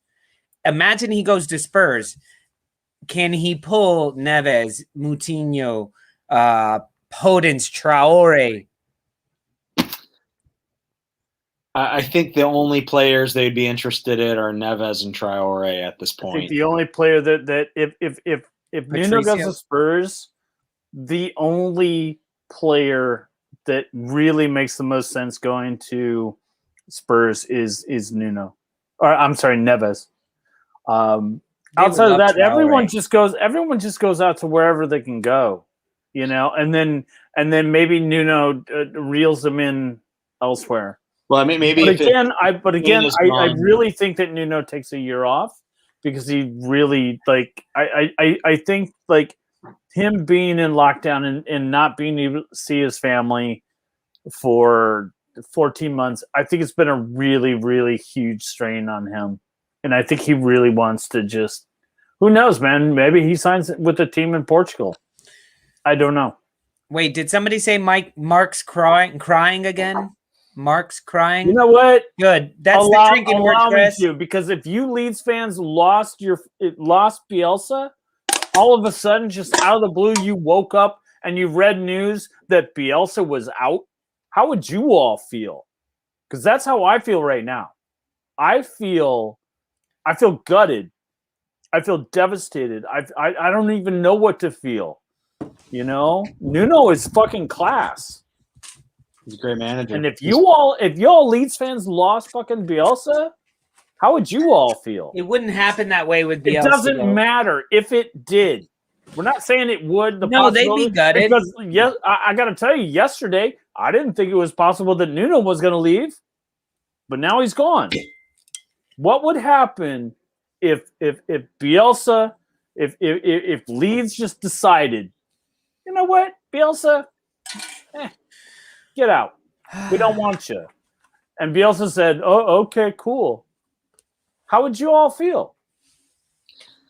Imagine he goes to Spurs. Can he pull Neves, Moutinho, Podence, Traore? I think the only players they'd be interested in are Neves and Traore at this I think point. the only player that if Nuno goes to Spurs, the only player that really makes the most sense going to Spurs is Nuno. Or I'm sorry, Neves. Outside of that, everyone just goes out to wherever they can go, you know, and then maybe Nuno reels them in elsewhere. Well, I mean, maybe. But again, I really think that Nuno takes a year off because he really I think like him being in lockdown and not being able to see his family for 14 months. I think it's been a really, really huge strain on him. And I think he really wants to just, who knows, man? Maybe he signs with a team in Portugal. I don't know. Wait, did somebody say Mark's crying again? Mark's crying. You know what? Good. That's the drinking word, Chris. Because if you Leeds fans lost Bielsa, all of a sudden, just out of the blue, you woke up and you read news that Bielsa was out. How would you all feel? Because that's how I feel right now. I feel gutted. I feel devastated. I don't even know what to feel. You know, Nuno is fucking class. He's a great manager. And if y'all Leeds fans lost fucking Bielsa, how would you all feel? It wouldn't happen that way with Bielsa. It doesn't matter if it did. We're not saying it would. They'd be gutted. Because I got to tell you, yesterday I didn't think it was possible that Nuno was going to leave, but now he's gone. What would happen if Bielsa, if Leeds just decided, you know what, Bielsa, get out. We don't want you. And Bielsa said, "Oh, okay, cool." How would you all feel?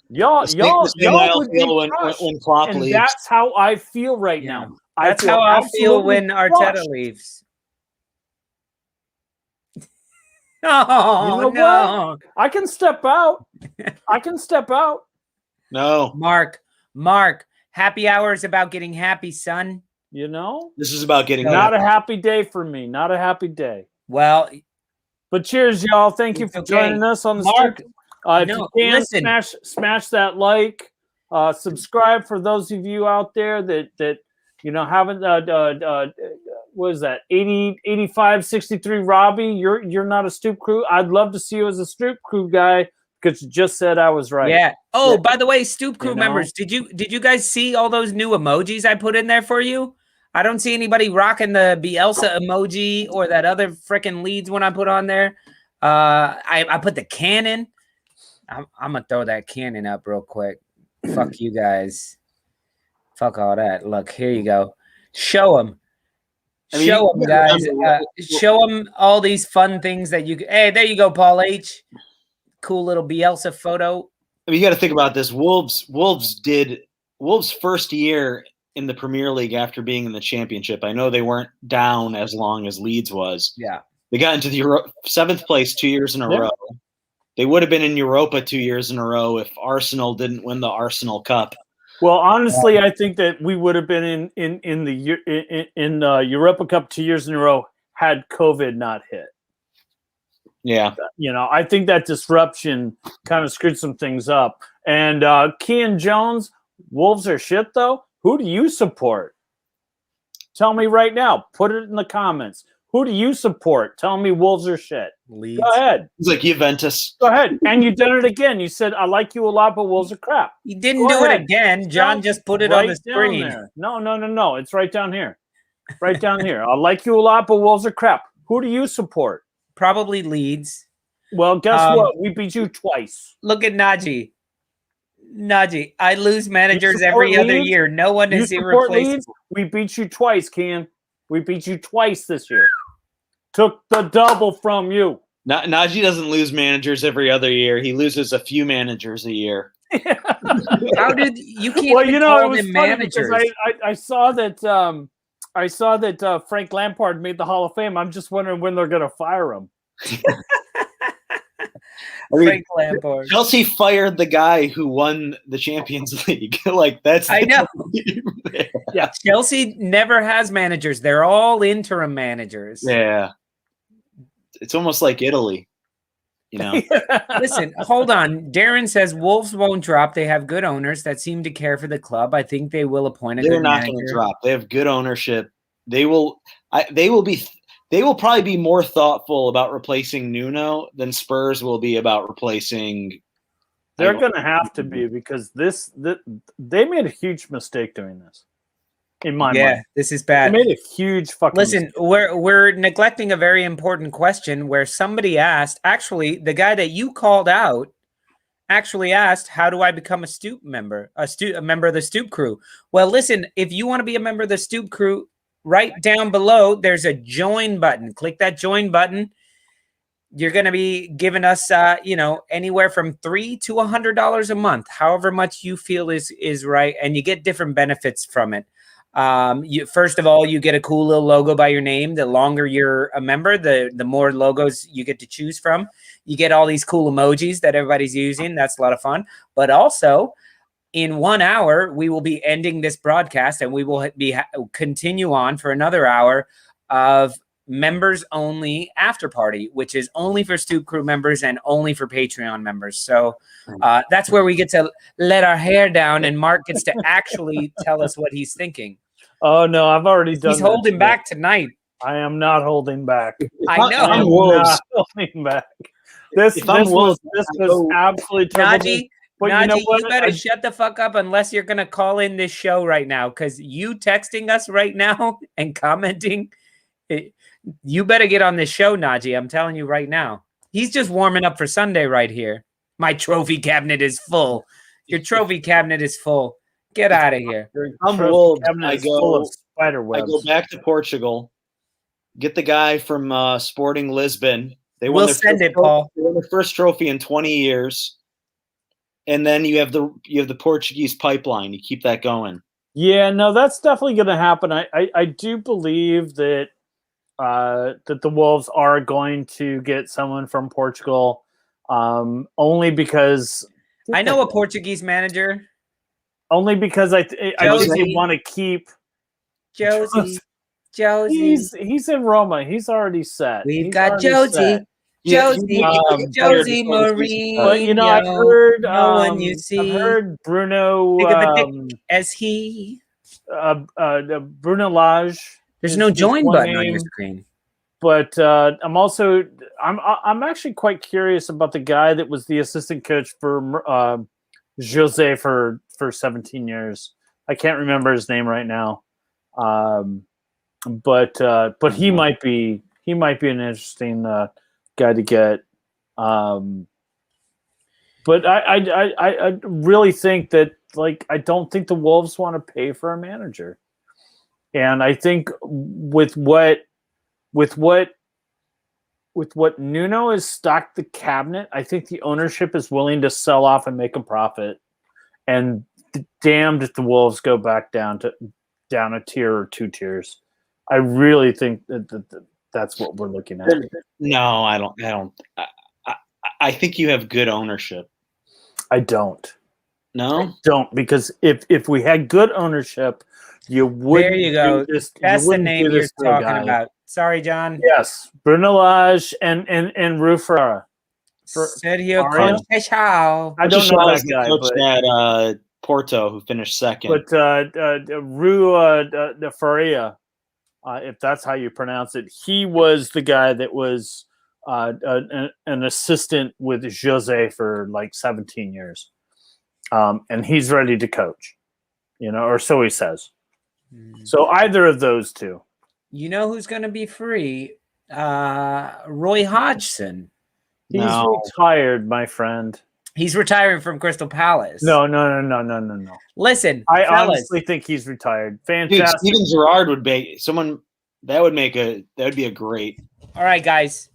Y'all would be crushed. When Klopp and leaves. That's how I feel right now. That's how I feel when Arteta crushed. leaves. Oh, you know no. What? I can step out. No. Mark, happy hour is about getting happy, son. You know? This is about getting not a happy day for me. Not a happy day. Well, but cheers, y'all. Thank you for joining us on the Mark, if you can, smash that like. Subscribe for those of you out there that you know haven't what is that 85 63 Robbie, you're not a Stoop crew. I'd love to see you as a Stoop crew guy because you just said I was right. Yeah. Oh, by the way, Stoop crew members, did you guys see all those new emojis I put in there for you? I don't see anybody rocking the Bielsa emoji or that other freaking Leeds one I put on there. I put the cannon. I'm gonna throw that cannon up real quick. Fuck you guys. Fuck all that. Look, here you go. Show them. Show them, guys. Show them all these fun things that you. Hey, there you go, Paul H. Cool little Bielsa photo. I mean, you got to think about this. Wolves' first year in the Premier League after being in the Championship. I know they weren't down as long as Leeds was. Yeah, they got into the 7th place 2 years in a row. They would have been in Europa 2 years in a row if Arsenal didn't win the Arsenal Cup. Well, honestly, I think that we would have been in the Europa Cup 2 years in a row had COVID not hit. Yeah, you know, I think that disruption kind of screwed some things up. And Kean Jones, Wolves are shit though. Who do you support? Tell me right now. Put it in the comments. Who do you support? Tell me Wolves are shit. Leeds. Go ahead. It's like Juventus. Go ahead. And you done it again. You said, I like you a lot, but Wolves are crap. You didn't do it again. John just put it on the screen. No. It's right down here. Right down here. I like you a lot, but Wolves are crap. Who do you support? Probably Leeds. Well, guess what? We beat you twice. Look at Najee. Najee, I lose managers support every other Leeds? year. No one You is support irreplaceable. Leeds? We beat you twice, Ken. We beat you twice this year. Took the double from you. Najee doesn't lose managers every other year. He loses a few managers a year. How did you can't Well, even you know, call it was them funny managers? because I saw that Frank Lampard made the Hall of Fame. I'm just wondering when they're going to fire him. Frank Lampard. Chelsea fired the guy who won the Champions League. Like that's I know. Yeah, Chelsea never has managers. They're all interim managers. Yeah. It's almost like Italy. You know. Listen, hold on. Darren says Wolves won't drop. They have good owners that seem to care for the club. I think they will appoint a They're good not manager. going to drop. They have good ownership. They will probably be more thoughtful about replacing Nuno than Spurs will be about replacing. they're going to have to be because they made a huge mistake doing this. In my mind, this is they bad. made a huge fucking. Listen, mistake. we're neglecting a very important question where somebody asked, actually, the guy that you called out actually asked, how do I become a Stoop member, a member of the Stoop crew? Well, listen, if you want to be a member of the Stoop crew, right down below, there's a join button. Click that join button. You're going to be giving us, anywhere from $3 to $100 a month, however much you feel is right. And you get different benefits from it. First of all, you get a cool little logo by your name. The longer you're a member, the more logos you get to choose from. You get all these cool emojis that everybody's using. That's a lot of fun. But also, in 1 hour, we will be ending this broadcast and we will continue on for another hour of members only after party, which is only for Stoop crew members and only for Patreon members. So that's where we get to let our hair down and Mark gets to actually tell us what he's thinking. Oh no, I've already done. He's holding back tonight. I am not holding back. I know. I'm not holding back. This was absolutely terrible. Najee, But Najee, you know what? you better shut the fuck up unless you're going to call in this show right now, because you texting us right now and commenting, you better get on this show, Najee. I'm telling you right now. He's just warming up for Sunday right here. My trophy cabinet is full. Your trophy cabinet is full. Get out of here. I'm Wolves. I full of go. spider I webs. go back to Portugal. Get the guy from Sporting Lisbon. We'll send it, Paul. They won their first trophy in 20 years. And then you have the Portuguese pipeline. You keep that going. Yeah, no, that's definitely going to happen. I do believe that that the Wolves are going to get someone from Portugal, only because I know a Portuguese manager. Only because I think they want to keep Josie. He's in Roma. He's already set. We've got Josie. Josie Marie. But you know, I've heard no one you see. I've heard Bruno as he Bruno Lage. There's no join button on your screen. But I'm actually quite curious about the guy that was the assistant coach for Jose for 17 years. I can't remember his name right now. But he might be an interesting guy to get. But I really think that, like, I don't think the Wolves want to pay for a manager. And I think with what Nuno has stocked the cabinet, I think the ownership is willing to sell off and make a profit. And damned if the Wolves go back down a tier or 2 tiers. I really think that's what we're looking at. No, I don't. I think you have good ownership. I don't. No, I don't, because if we had good ownership, you wouldn't. There you go. That's the name you're talking about. Sorry, John. Yes, Bruno Lage and Rufara. Sergio Conceição. I don't know that guy, but at Porto, who finished second. But Rua Faria, if that's how you pronounce it, he was the guy that was an assistant with Jose for like 17 years, and he's ready to coach, or so he says. So either of those two, You know who's going to be free? Roy Hodgson. He's No. retired, my friend. He's retiring from Crystal Palace. No. Listen, I fellas, honestly think he's retired. Dude, Fantastic. Steven Gerrard would be someone that would be a great all right, guys.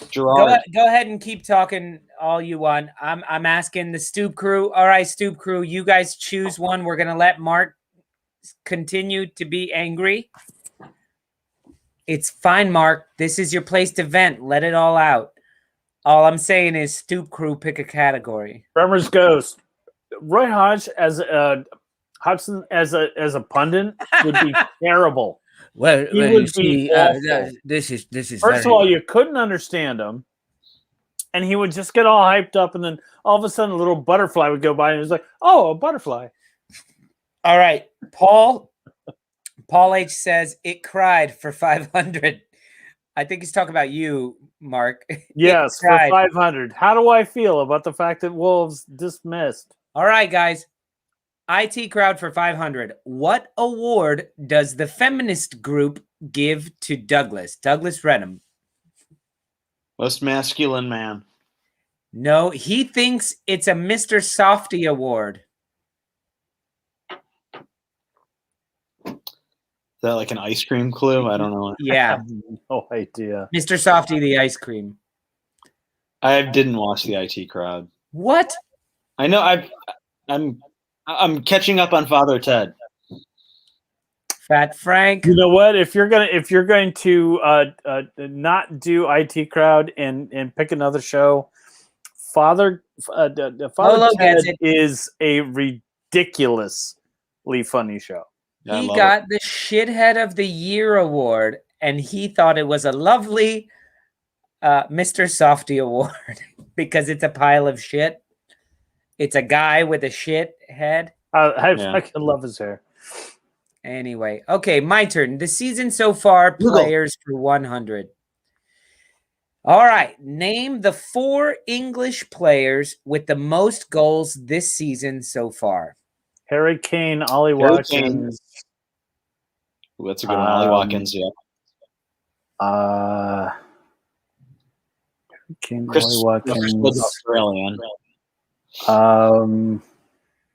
Gerrard. Go ahead and keep talking all you want. I'm asking the Stoop crew. All right, Stoop crew, you guys choose one. We're gonna let Mark continue to be angry. It's fine, Mark. This is your place to vent. Let it all out. All I'm saying is, Stoop crew, pick a category. Bremner's Ghost. Roy Hodge as Hodgson as a pundit would be terrible. Well, He would be awful. This is First of all, you couldn't understand him, and he would just get all hyped up, and then all of a sudden, a little butterfly would go by, and he was like, "Oh, a butterfly." All right, Paul H says it cried for 500. I think he's talking about you, Mark. Yes, for 500. How do I feel about the fact that Wolves dismissed? All right, guys. IT crowd for 500. What award does the feminist group give to Douglas? Douglas Renham. Most masculine man. No, he thinks it's a Mr. Softy award. Is that like an ice cream clue? I don't know. Yeah. No idea. Mr. Softy the ice cream. I didn't watch the IT crowd. What? I know I'm catching up on Father Ted. Fat Frank. You know what? If you're going to not do IT crowd and pick another show, Father Lolo Ted gets it. is a ridiculously funny show. I He love got the Shithead of the Year award, and he thought it was a lovely Mr. Softy award because it's a pile of shit. It's a guy with a shit head. I Yeah. fucking love his hair. Anyway, okay, my turn. The season so far, players for 100. All right, name the 4 English players with the most goals this season so far. Harry Kane, Ollie Harry Kane. Watkins. Ooh, that's a good one. Ollie Watkins, yeah. Harry Kane, Chris Ollie Watkins. was Australian.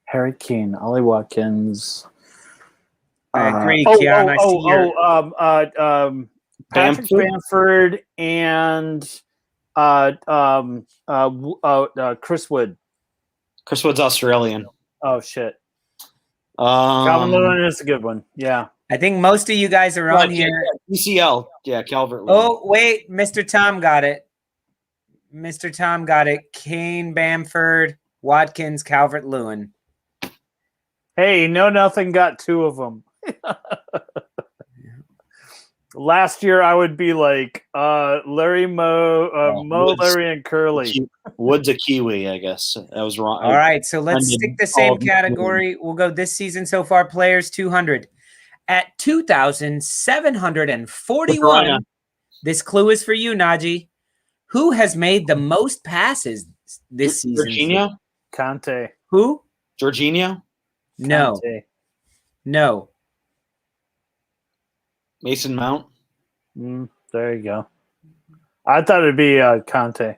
Harry Kane, Ollie Watkins. I agree, Keon. I see your... Patrick Bamford and Chris Wood. Chris Wood's Australian. Oh shit. Calvin Lewin is a good one. Yeah. I think most of you guys are on here. UCL. Yeah, Calvert-Lewin. Oh, wait. Mr. Tom got it. Mr. Tom got it. Kane, Bamford, Watkins, Calvert-Lewin. Hey, nothing got 2 of them. Last year, I would be like Larry, Mo, Larry, and Curly. Wood's a Kiwi, I guess. That was wrong. All right, so let's stick the same category. We'll go this season so far, players 200. At 2,741, this clue is for you, Najee. Who has made the most passes this season? Jorginho? Conte. Who? Jorginho? No. Conte. No. Mason Mount? There you go. I thought it'd be Conte.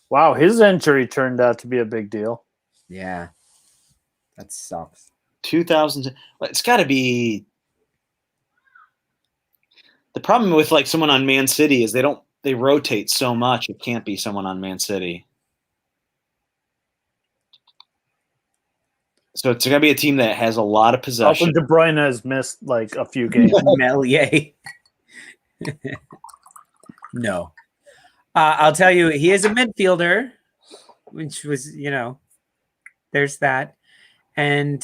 Wow, his injury turned out to be a big deal. Yeah. That sucks. 2000. It's got to be. The problem with like someone on Man City is they rotate so much. It can't be someone on Man City. So it's gonna be a team that has a lot of possession. De Bruyne has missed like a few games. Melier. No. I'll tell you, he is a midfielder, which was, there's that. And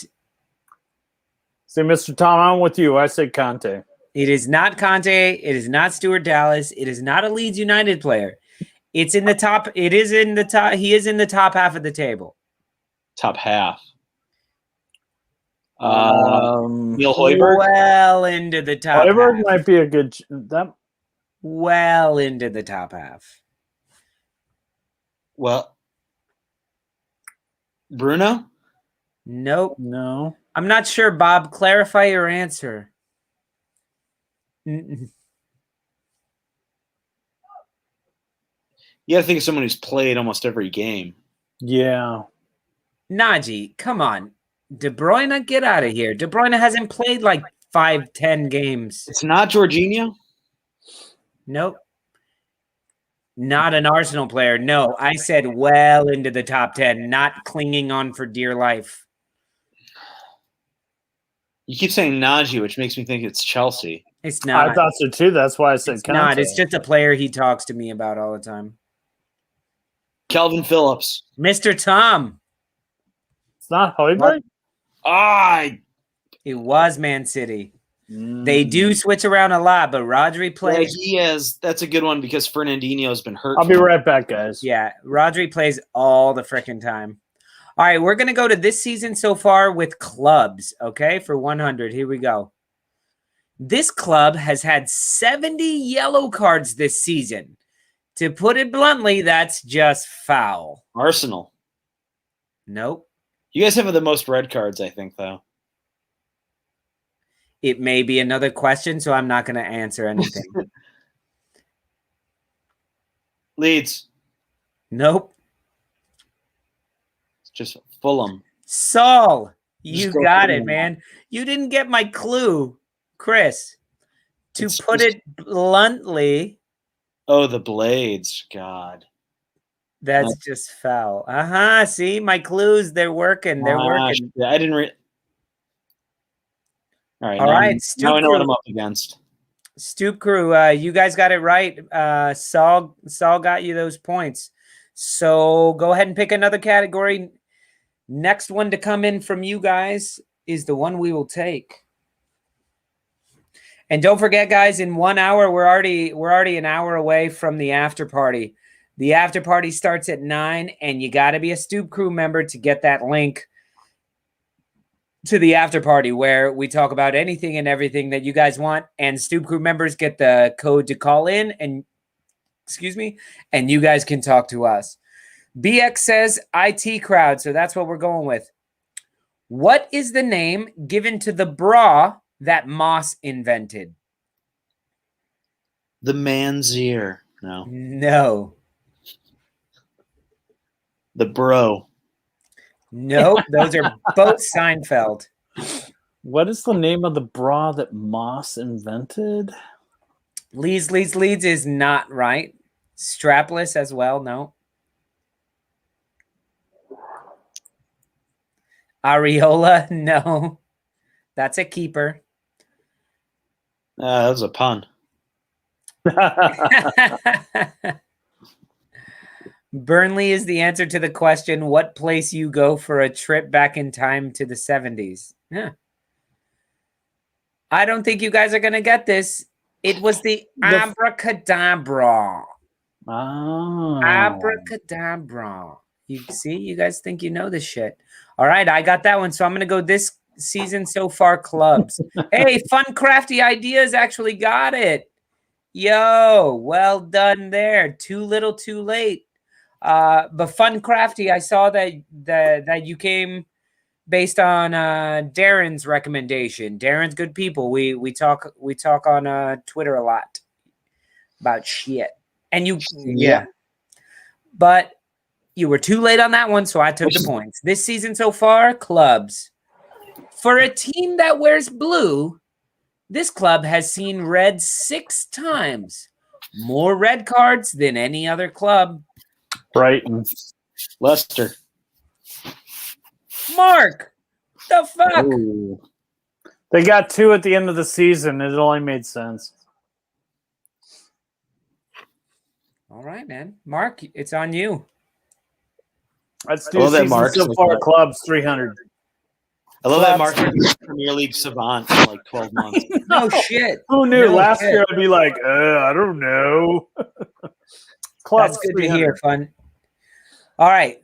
say, Mr. Tom, I'm with you. I say Conte. It is not Conte. It is not Stuart Dallas. It is not a Leeds United player. It's in the top. It is in the top. He is in the top half of the table. Top half. Neil Højbjerg? Well into the top Højbjerg half. might be a good Well into the top half. Well, Bruno? Nope. No. I'm not sure, Bob. Clarify your answer. Mm-mm. You got to think of someone who's played almost every game. Yeah. Najee, come on. De Bruyne, get out of here. De Bruyne hasn't played like 5-10 games. It's not Jorginho? Nope. Not an Arsenal player. No, I said well into the top 10, not clinging on for dear life. You keep saying Najee, which makes me think it's Chelsea. It's not. I thought so too. That's why I said It's not. Conte. It's just a player he talks to me about all the time. Calvin Phillips. Mr. Tom. It's not Højbjerg? It was Man City. They do switch around a lot, but Rodri Yeah, plays. he is. That's a good one because Fernandinho has been hurt. I'll be right back, guys. Yeah, Rodri plays all the freaking time. All right, we're going to go to this season so far with clubs, okay, for 100. Here we go. This club has had 70 yellow cards this season. To put it bluntly, that's just foul. Arsenal. Nope. You guys have the most red cards, I think, though. It may be another question, so I'm not going to answer anything. Leeds. Nope. It's just Fulham. Saul, you Just go got Fulham. it, man. You didn't get my clue, Chris. To It's put just- it bluntly, Oh, the Blades. God. that's just foul. See, my clues, they're working. They're working. Yeah, I didn't read. All right. All now, right, now I know what Stuart. I'm up against. Stoop crew, you guys got it right. Saul got you those points. So go ahead and pick another category. Next one to come in from you guys is the one we will take. And don't forget, guys, in 1 hour, we're already an hour away from the after party. The after party starts at 9, and you got to be a Stoop crew member to get that link to the after party where we talk about anything and everything that you guys want, and Stoop crew members get the code to call in and you guys can talk to us. BX says IT crowd, so that's what we're going with. What is the name given to the bra that Moss invented? The man's ear. No. No. The bro. Nope, those are both Seinfeld. What is the name of the bra that Moss invented? Leeds is not right. Strapless as well, no. Areola, no. That's a keeper. That was a pun. Burnley is the answer to the question, what place you go for a trip back in time to the 70s? Yeah. I don't think you guys are going to get this. It was the abracadabra. Oh. Abracadabra. You see, you guys think you know this shit. All right, I got that one. So I'm going to go this season so far clubs. Hey, Fun Crafty Ideas actually got it. Yo, well done there. Too little, too late. But Fun Crafty, I saw that you came based on Darren's recommendation. Darren's good people. We talk on Twitter a lot about shit. And yeah. But you were too late on that one, so I took the points. This season so far, clubs. For a team that wears blue, this club has seen red 6 times. More red cards than any other club. Brighton. Leicester. Mark, the fuck? Ooh. They got 2 at the end of the season. It only made sense. All right, man. Mark, it's on you. Let's do I love that season Mark so so far far. clubs 300. I love that Clubs. Mark is Premier League savant in like 12 months. No shit. Who knew? No Last shit. year I'd be like, I don't know. Clubs That's good 300. to hear, Fun. All right.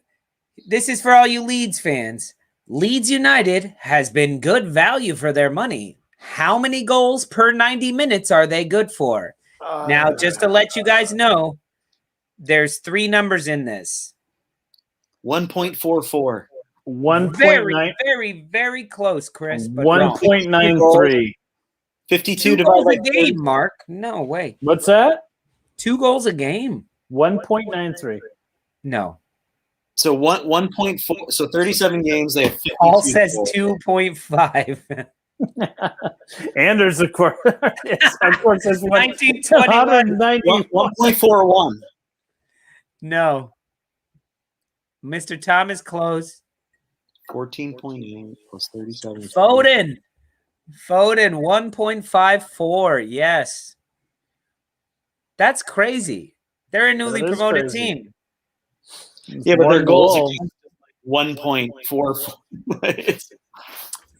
This is for all you Leeds fans. Leeds United has been good value for their money. How many goals per 90 minutes are they good for? Now, just to let you guys know, there's 3 numbers in this. 1.44. 1.9. Very, very, very close, Chris. But wrong. 1.93. 52 2 goals divided a by game, 30. Mark. No way. What's that? 2 goals a game. 1.93. No. So 1.4. So 37 games. They have 52 Paul says goals. 2.5. And there's of course, there's 1921. 1.41. No. Mr. Thomas close. 14.8 plus 37. Foden 1.54. Yes. That's crazy. They're a newly That is promoted crazy. team. Yeah, but their One goals goal. against 1.44.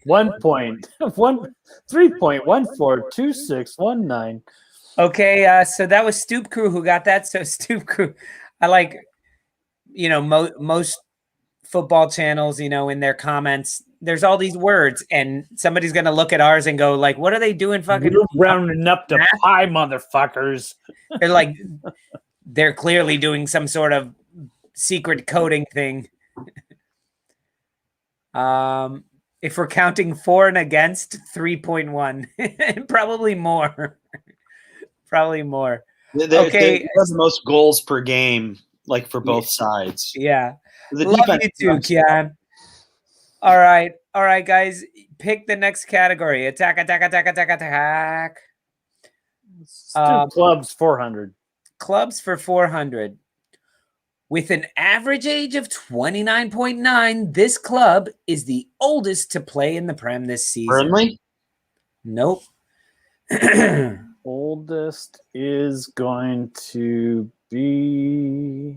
3.142619. Okay, so that was Stoop Crew who got that. So Stoop Crew, I like, most football channels, in their comments, there's all these words, and somebody's gonna look at ours and go like, "What are they doing? Fucking You're rounding up to pie, motherfuckers." They're like, they're clearly doing some sort of secret coding thing. If we're counting for and against, 3.1, probably more. Probably more. Okay, the most goals per game, like for both sides. Yeah, The love you too, Kian. All right, guys, pick the next category. Attack. Clubs 400. Clubs for 400. With an average age of 29.9, this club is the oldest to play in the Prem this season. Burnley? Nope. Oldest is going to be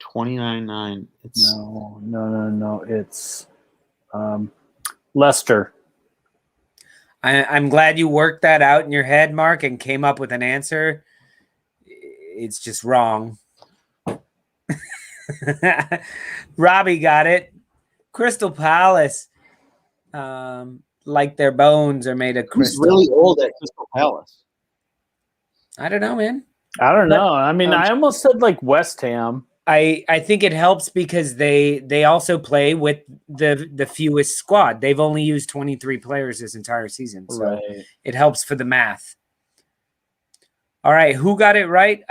29.9. It's no. It's Leicester. I'm glad you worked that out in your head, Mark, and came up with an answer. It's just wrong. Robbie got it. Crystal Palace. Like their bones are made of crystal. Who's really old at Crystal Palace? I don't know, man. I don't know. I mean, I almost said like West Ham. I think it helps because they also play with the fewest squad. They've only used 23 players this entire season. So it helps for the math. All right, who got it right?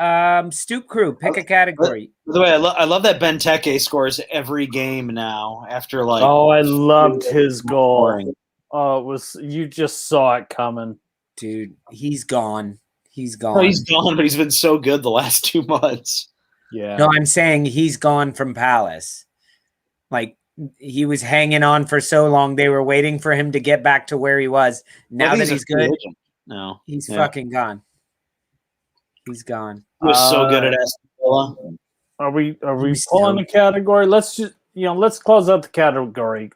Stoop Crew, pick a category. By the way, I love that Benteke scores every game now after like. Oh, I loved his goal. Oh, it was, you just saw it coming. Dude, he's gone. He's gone. No, he's gone, but he's been so good the last 2 months. Yeah. No, I'm saying he's gone from Palace. Like, he was hanging on for so long. They were waiting for him to get back to where he was. Now that he's good, he's fucking gone. He's gone. He was so good at Aston Villa. Are we pulling the category? Let's just let's close out the category.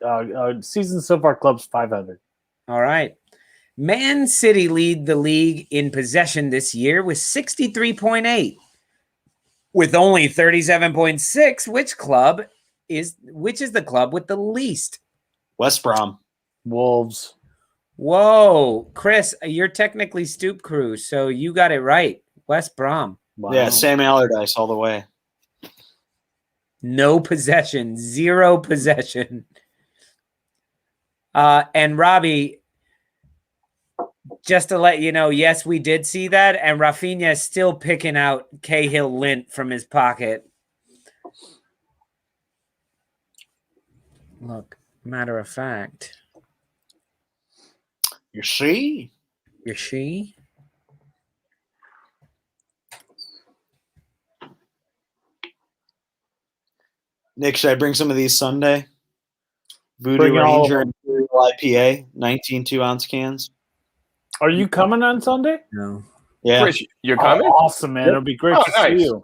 Season so far, clubs 500. All right. Man City lead the league in possession this year with 63.8. With only 37.6, which is the club with the least? West Brom. Wolves. Whoa, Chris, you're technically Stoop Crew, so you got it right. West Brom. Wow. Yeah, Sam Allardyce all the way. No possession, 0 possession. And Robbie, just to let you know, yes, we did see that, and Rafinha is still picking out Cahill lint from his pocket. Look, matter of fact. You see? You see? Nick, should I bring some of these Sunday? Voodoo Ranger and IPA, 19 2-ounce cans. Are you coming on Sunday? No. Yeah. Chris, you're coming? Oh, awesome, man. It'll be great to see you.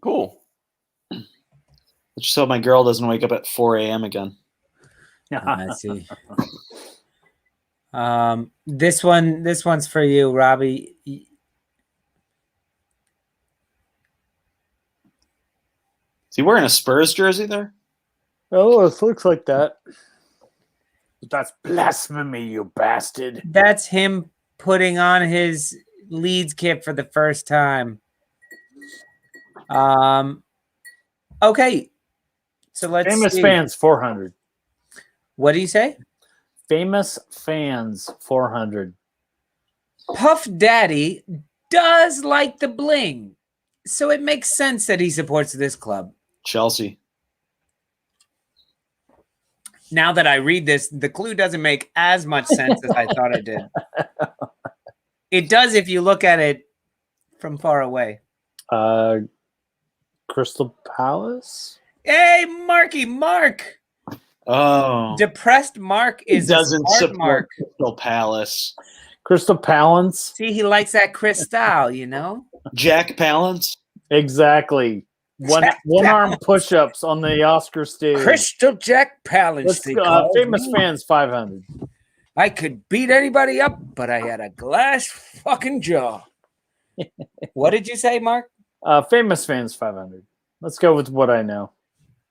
Cool. Let's just hope my girl doesn't wake up at 4 a.m. again. I see. This one's for you, Robbie. Is he wearing a Spurs jersey there? Oh, it looks like that. That's blasphemy, you bastard. That's him putting on his Leeds kit for the first time. Okay. So let's Famous see. fans, 400. What do you say? Famous fans 400. Puff Daddy does like the bling, so it makes sense that he supports this club. Chelsea. Now that I read this, the clue doesn't make as much sense as I thought it did. It does if you look at it from far away. Crystal Palace? Hey, Mark. Oh. Depressed Mark He is doesn't a smart support Mark. Crystal Palace. Crystal Palace? See, he likes that crystal, you know? Jack Palance? Exactly. One arm push-ups on the Oscar stage. Crystal Jack Palance. Let's they go, call famous me. fans 500. I could beat anybody up, but I had a glass fucking jaw. What did you say, Mark? Famous fans 500. Let's go with what I know.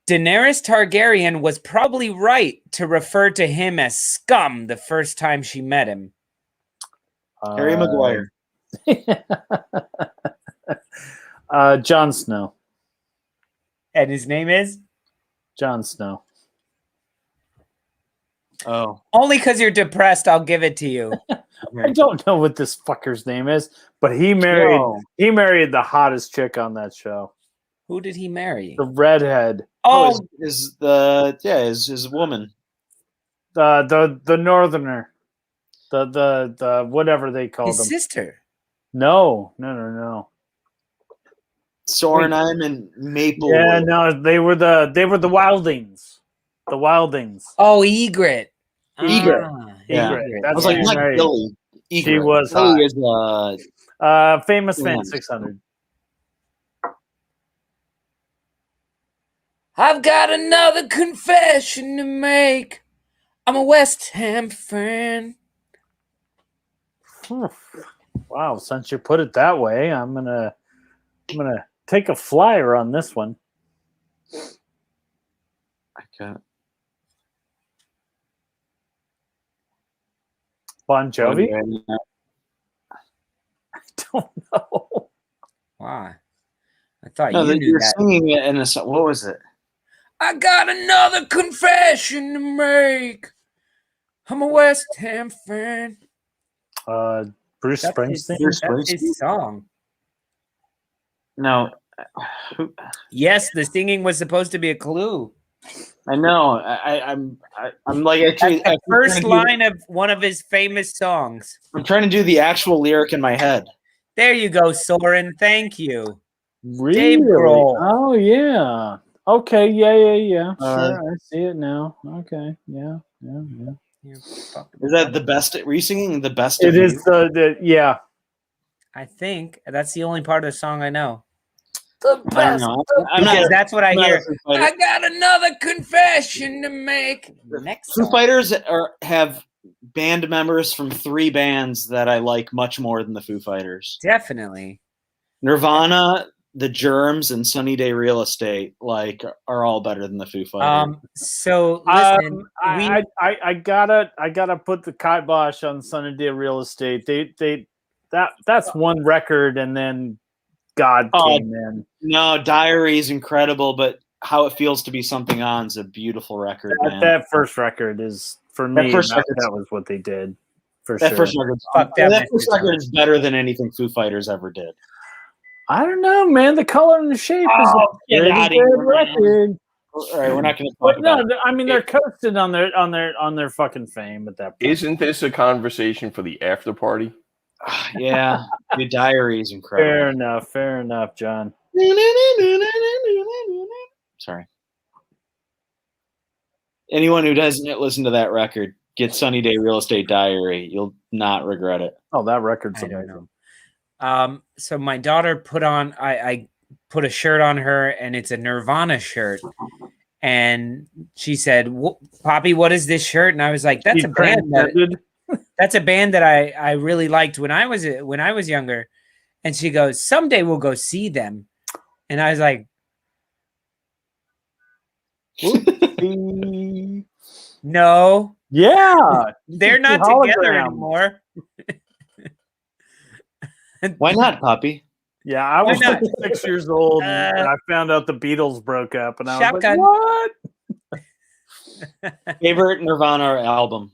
Daenerys Targaryen was probably right to refer to him as scum the first time she met him. Harry Maguire. Jon Snow. And his name is? Jon Snow. Oh. Only because you're depressed, I'll give it to you. I don't know what this fucker's name is, but he married the hottest chick on that show. Who did he marry? The redhead. Oh, Is his woman. The northerner. The whatever they called his them. sister. No. Sorin and Maple. Yeah, no, they were the Wildings. The Wildings. Oh, Egret. Egret. Yeah. Egret. I was like, not Right. Billy. She Egret. was Billy hot. is Famous Yeah. fan 600. I've got another confession to make. I'm a West Ham fan. Wow, since you put it that way, I'm gonna take a flyer on this one. Okay. Bon Jovi? I don't know. Why? I thought No, you knew you're that. singing it in a song. What was it? I got another confession to make. I'm a West Ham fan. Bruce That's his, Springsteen? that's his song. No. Yes, the singing was supposed to be a clue. I know. I'm like actually That's the first line of one of his famous songs. I'm trying to do the actual lyric in my head. There you go, Sorin. Thank you. Really? Dave Grohl. Oh, yeah. Okay, yeah. Uh, Sure, I see it now. Okay, yeah. Is that the best? Were you singing the best? It of is You? yeah. I think that's the only part of the song I know. The I don't know. Because that's what I I'm not hear. a Foo Fighter. I got another confession to make. Next Foo song. Fighters have band members from 3 bands that I like much more than the Foo Fighters. Definitely. Nirvana, The Germs, and Sunny Day Real Estate are all better than the Foo Fighters. So listen, I gotta put the kibosh on Sunny Day Real Estate. That's one record, and then God came in. No, Diary is incredible, but How It Feels to Be Something On is a beautiful record, man. That first record is for me. That was what they did. For That sure. first record, Fuck that that first Mr. record is better than anything Foo Fighters ever did. I don't know, man. The Color and the Shape is a get pretty outta good here, record. All right, we're not going to talk But about no, I mean they're coasting on their fucking fame at that point. Isn't this a conversation for the after party? Yeah, the Diary is incredible. Fair enough, John. Sorry. Anyone who doesn't listen to that record, get Sunny Day Real Estate Diary. You'll not regret it. Oh, that record's I don't amazing. know. So my daughter put on. I put a shirt on her, and it's a Nirvana shirt. And she said, "Poppy, what is this shirt?" And I was like, "That's a band that." That's a band that I really liked when I was younger. And she goes, "Someday we'll go see them." And I was like, "No, Yeah, they're not together anymore." Why not, Poppy? Yeah, I was not? 6 years old and I found out the Beatles broke up, and I was Shotgun. like, "What?" Favorite Nirvana album?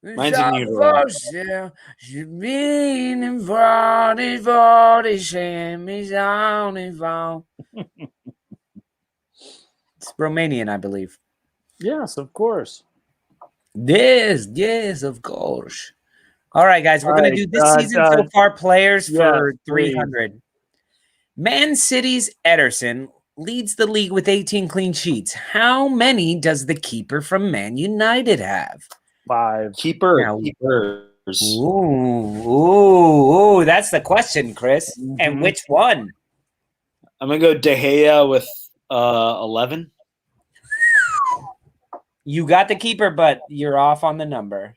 Mine's a Nuno. It's Romanian, I believe. Yes, of course. Yes, of course. All right, guys, we're going to do this season so far players for 300. Man City's Ederson leads the league with 18 clean sheets. How many does the keeper from Man United have? 5. Keepers. Ooh, that's the question, Chris. Mhm. And which one? I'm going to go De Gea with 11. You got the keeper, but you're off on the number.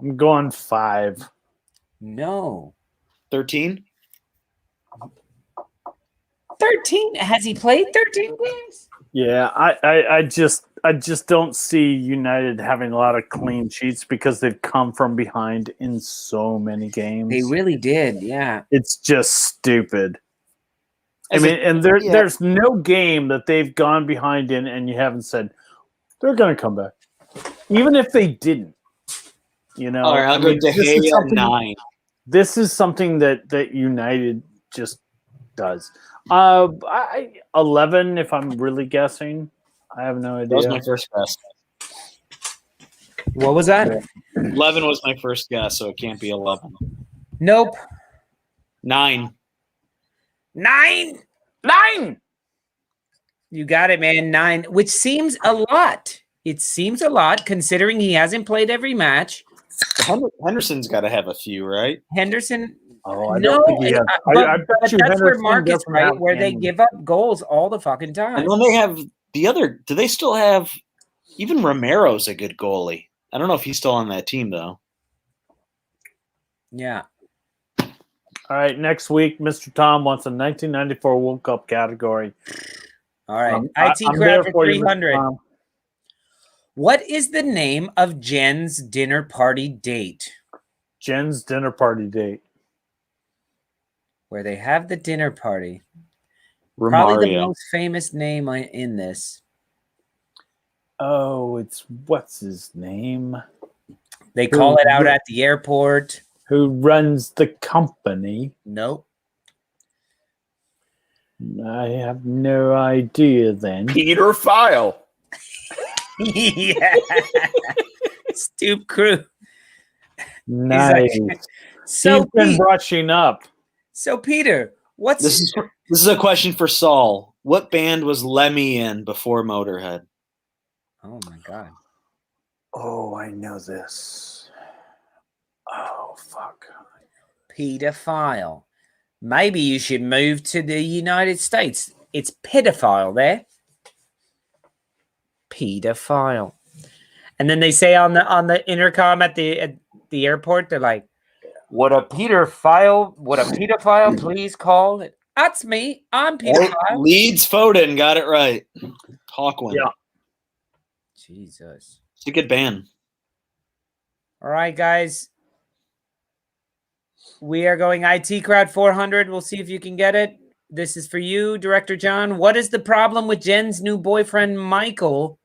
I'm going 5. No. 13? 13? Has he played 13 games? Yeah, I just don't see United having a lot of clean sheets because they've come from behind in so many games. They really did, yeah. It's just stupid. There's no game that they've gone behind in and you haven't said they're going to come back, even if they didn't. You know, all right, I'll go De Gea 9. This is something that United just does. 11, if I'm really guessing. I have no idea. That was my first guess. What was that? 11 was my first guess, so it can't be 11. Nope. 9. 9. You got it, man. 9, which seems a lot. It seems a lot considering he hasn't played every match. Henderson's got to have a few, right? Henderson. Oh, I don't think he has. I bet But you that's where Henderson Mark is doesn't right, have where they any. give up goals all the fucking time. And then they have the other. Do they still have? Even Romero's a good goalie. I don't know if he's still on that team though. Yeah. All right, next week, Mr. Tom wants a 1994 World Cup category. All right. I'm IT there crowd for you, Mr. 300. Tom. What is the name of Jen's dinner party date? Jen's dinner party date. Where they have the dinner party. Probably the most famous name in this. Oh, it's what's his name? They call it out at the airport. Who runs the company? Nope. I have no idea then. Peter File. Yeah. Stoop crew. Nice. So He's been brushing up. So Peter, what's this is a question for Saul. What band was Lemmy in before Motorhead? Oh my god. Oh, I know this. Oh fuck. Pedophile. Maybe you should move to the United States. It's pedophile there. Pedophile. And then they say on the intercom at the airport, they're like, Would a pedophile please call it? That's me. I'm pedophile. Leeds Foden got it right. Hawkwind. Yeah. Jesus. It's a good band. All right, guys. We are going IT crowd 400. We'll see if you can get it. This is for you, Director John. What is the problem with Jen's new boyfriend, Michael,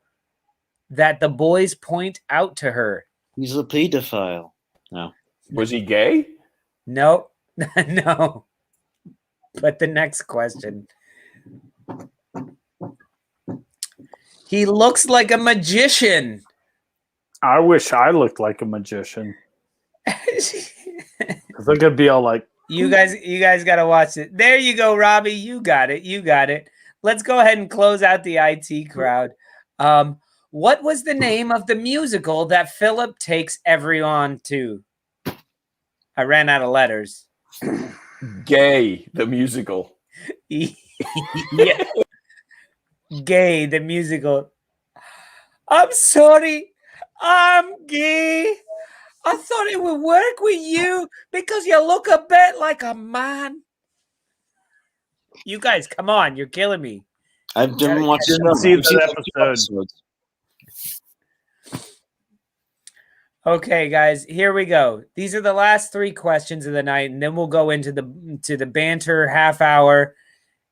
that the boys point out to her? He's a pedophile. No. Was he gay? No. No. But the next question. He looks like a magician. I wish I looked like a magician. Because they're gonna be all like, You guys got to watch it. There you go, Robbie. You got it. Let's go ahead and close out the IT crowd. What was the name of the musical that Philip takes everyone to? I ran out of letters. Gay, the musical. Yeah. Gay, the musical. I'm sorry. I'm gay. I thought it would work with you because you look a bit like a man. You guys, come on. You're killing me. I didn't watch that episode. Okay, guys, here we go. These are the last 3 questions of the night, and then we'll go into the banter half hour,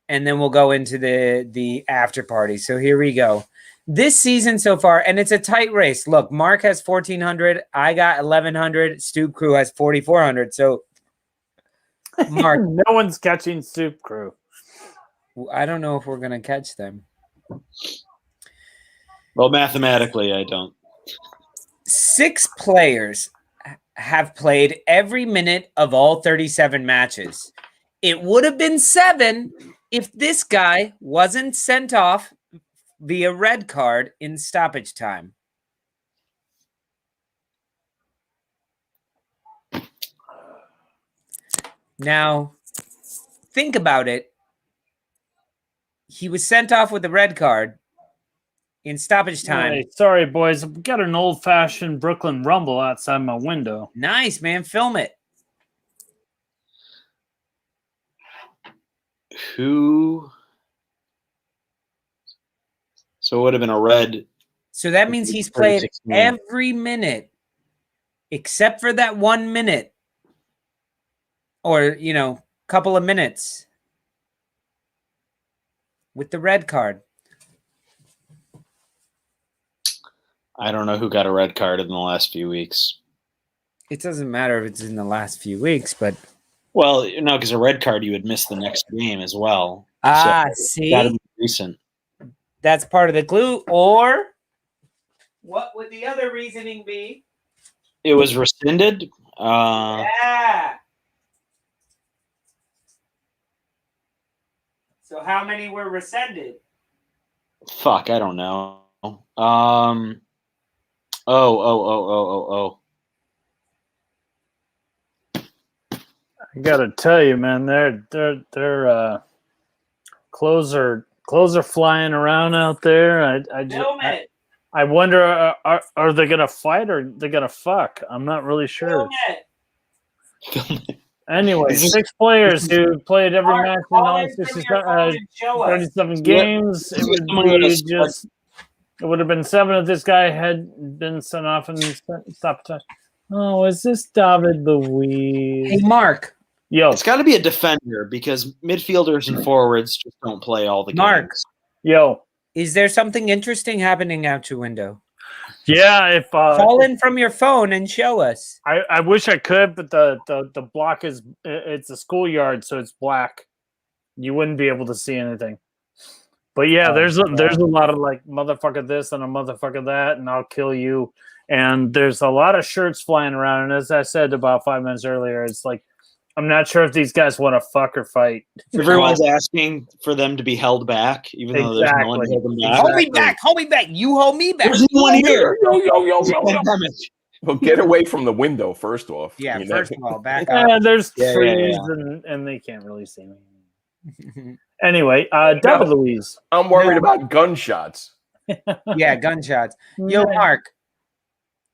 and then we'll go into the after party. So here we go. This season so far, and it's a tight race. Look, Mark has 1,400. I got 1,100. Stoop Crew has 4,400. So, Mark, No one's catching Stoop Crew. I don't know if we're going to catch them. Well, mathematically, I don't. 6 players have played every minute of all 37 matches. It would have been 7 if this guy wasn't sent off via red card in stoppage time. Now, think about it. He was sent off with a red card in stoppage time. Hey, sorry, boys. I've got an old-fashioned Brooklyn Rumble outside my window. Nice, man. Film it. Who? So it would have been a red. So that means he's played every minute except for that 1 minute or, couple of minutes with the red card. I don't know who got a red card in the last few weeks. It doesn't matter if it's in the last few weeks, but... Well, no, because a red card, you would miss the next game as well. See? Gotta be recent. That's part of the clue. Or what would the other reasoning be? It was rescinded. Yeah. So how many were rescinded? Fuck, I don't know. Oh. I gotta tell you, man, their clothes are flying around out there. I wonder, are they gonna fight or they're gonna fuck? I'm not really sure. Anyway, 6 players who played every match in all 37 games. It would have been 7 if this guy had been sent off and stopped touch. Oh, is this David Luiz? Hey, Mark. Yo. It's got to be a defender because midfielders and forwards just don't play all the Mark. games. Yo. Is there something interesting happening out your window? Yeah, if call in from your phone and show us. I wish I could, but the block it's a schoolyard, so it's black. You wouldn't be able to see anything. But yeah, there's a lot of like motherfucker this and a motherfucker that, and I'll kill you. And there's a lot of shirts flying around. And as I said about 5 minutes earlier, it's like I'm not sure if these guys want to fuck or fight. Everyone's asking for them to be held back, even though there's no one to hold them back. Hold me back. Hold me back. You hold me back. There's no one here. Yo. Well, get away from the window first off. Yeah, first of all, back up. Yeah, there's trees and they can't really see me. Anyway, David Luiz. I'm worried about gunshots. Yeah, gunshots. Yo, Mark.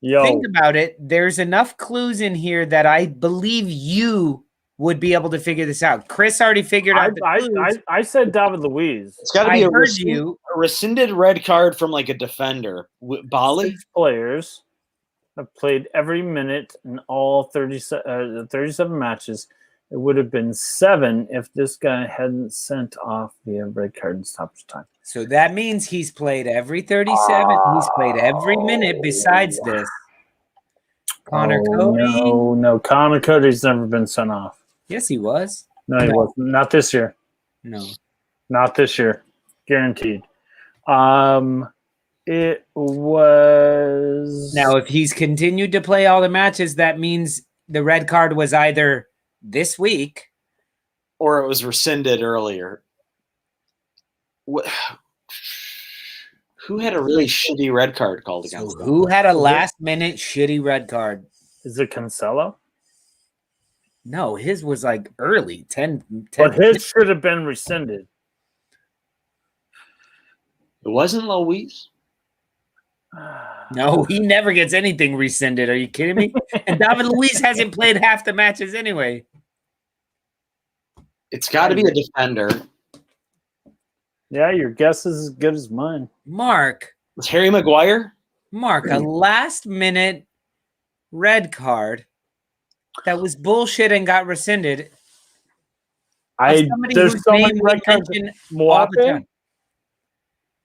Think about it. There's enough clues in here that I believe you would be able to figure this out. Chris already figured out the clues. I said David Luiz. It's got to be a rescinded red card from like a defender. Bali? 6 players have played every minute in all 37 matches. It would have been 7 if this guy hadn't sent off via red card in stoppage time. So that means he's played every 37. He's played every minute besides this. Connor Cody. No. Connor Cody's never been sent off. Yes, he was. No, he wasn't. Not this year. No. Not this year. Guaranteed. It was... Now, if he's continued to play all the matches, that means the red card was either this week or it was rescinded earlier. What? Who had a really shitty red card called against them? Who had a last-minute shitty red card? Is it Cancelo? No, his was like early, 10 But his should have been rescinded. It wasn't Luiz? No, he never gets anything rescinded. Are you kidding me? And David Luiz hasn't played half the matches anyway. It's got to be a defender. Yeah, your guess is as good as mine. Mark. Was Harry Maguire? Mark, a last-minute red card that was bullshit and got rescinded. There's so many red cards. Moape?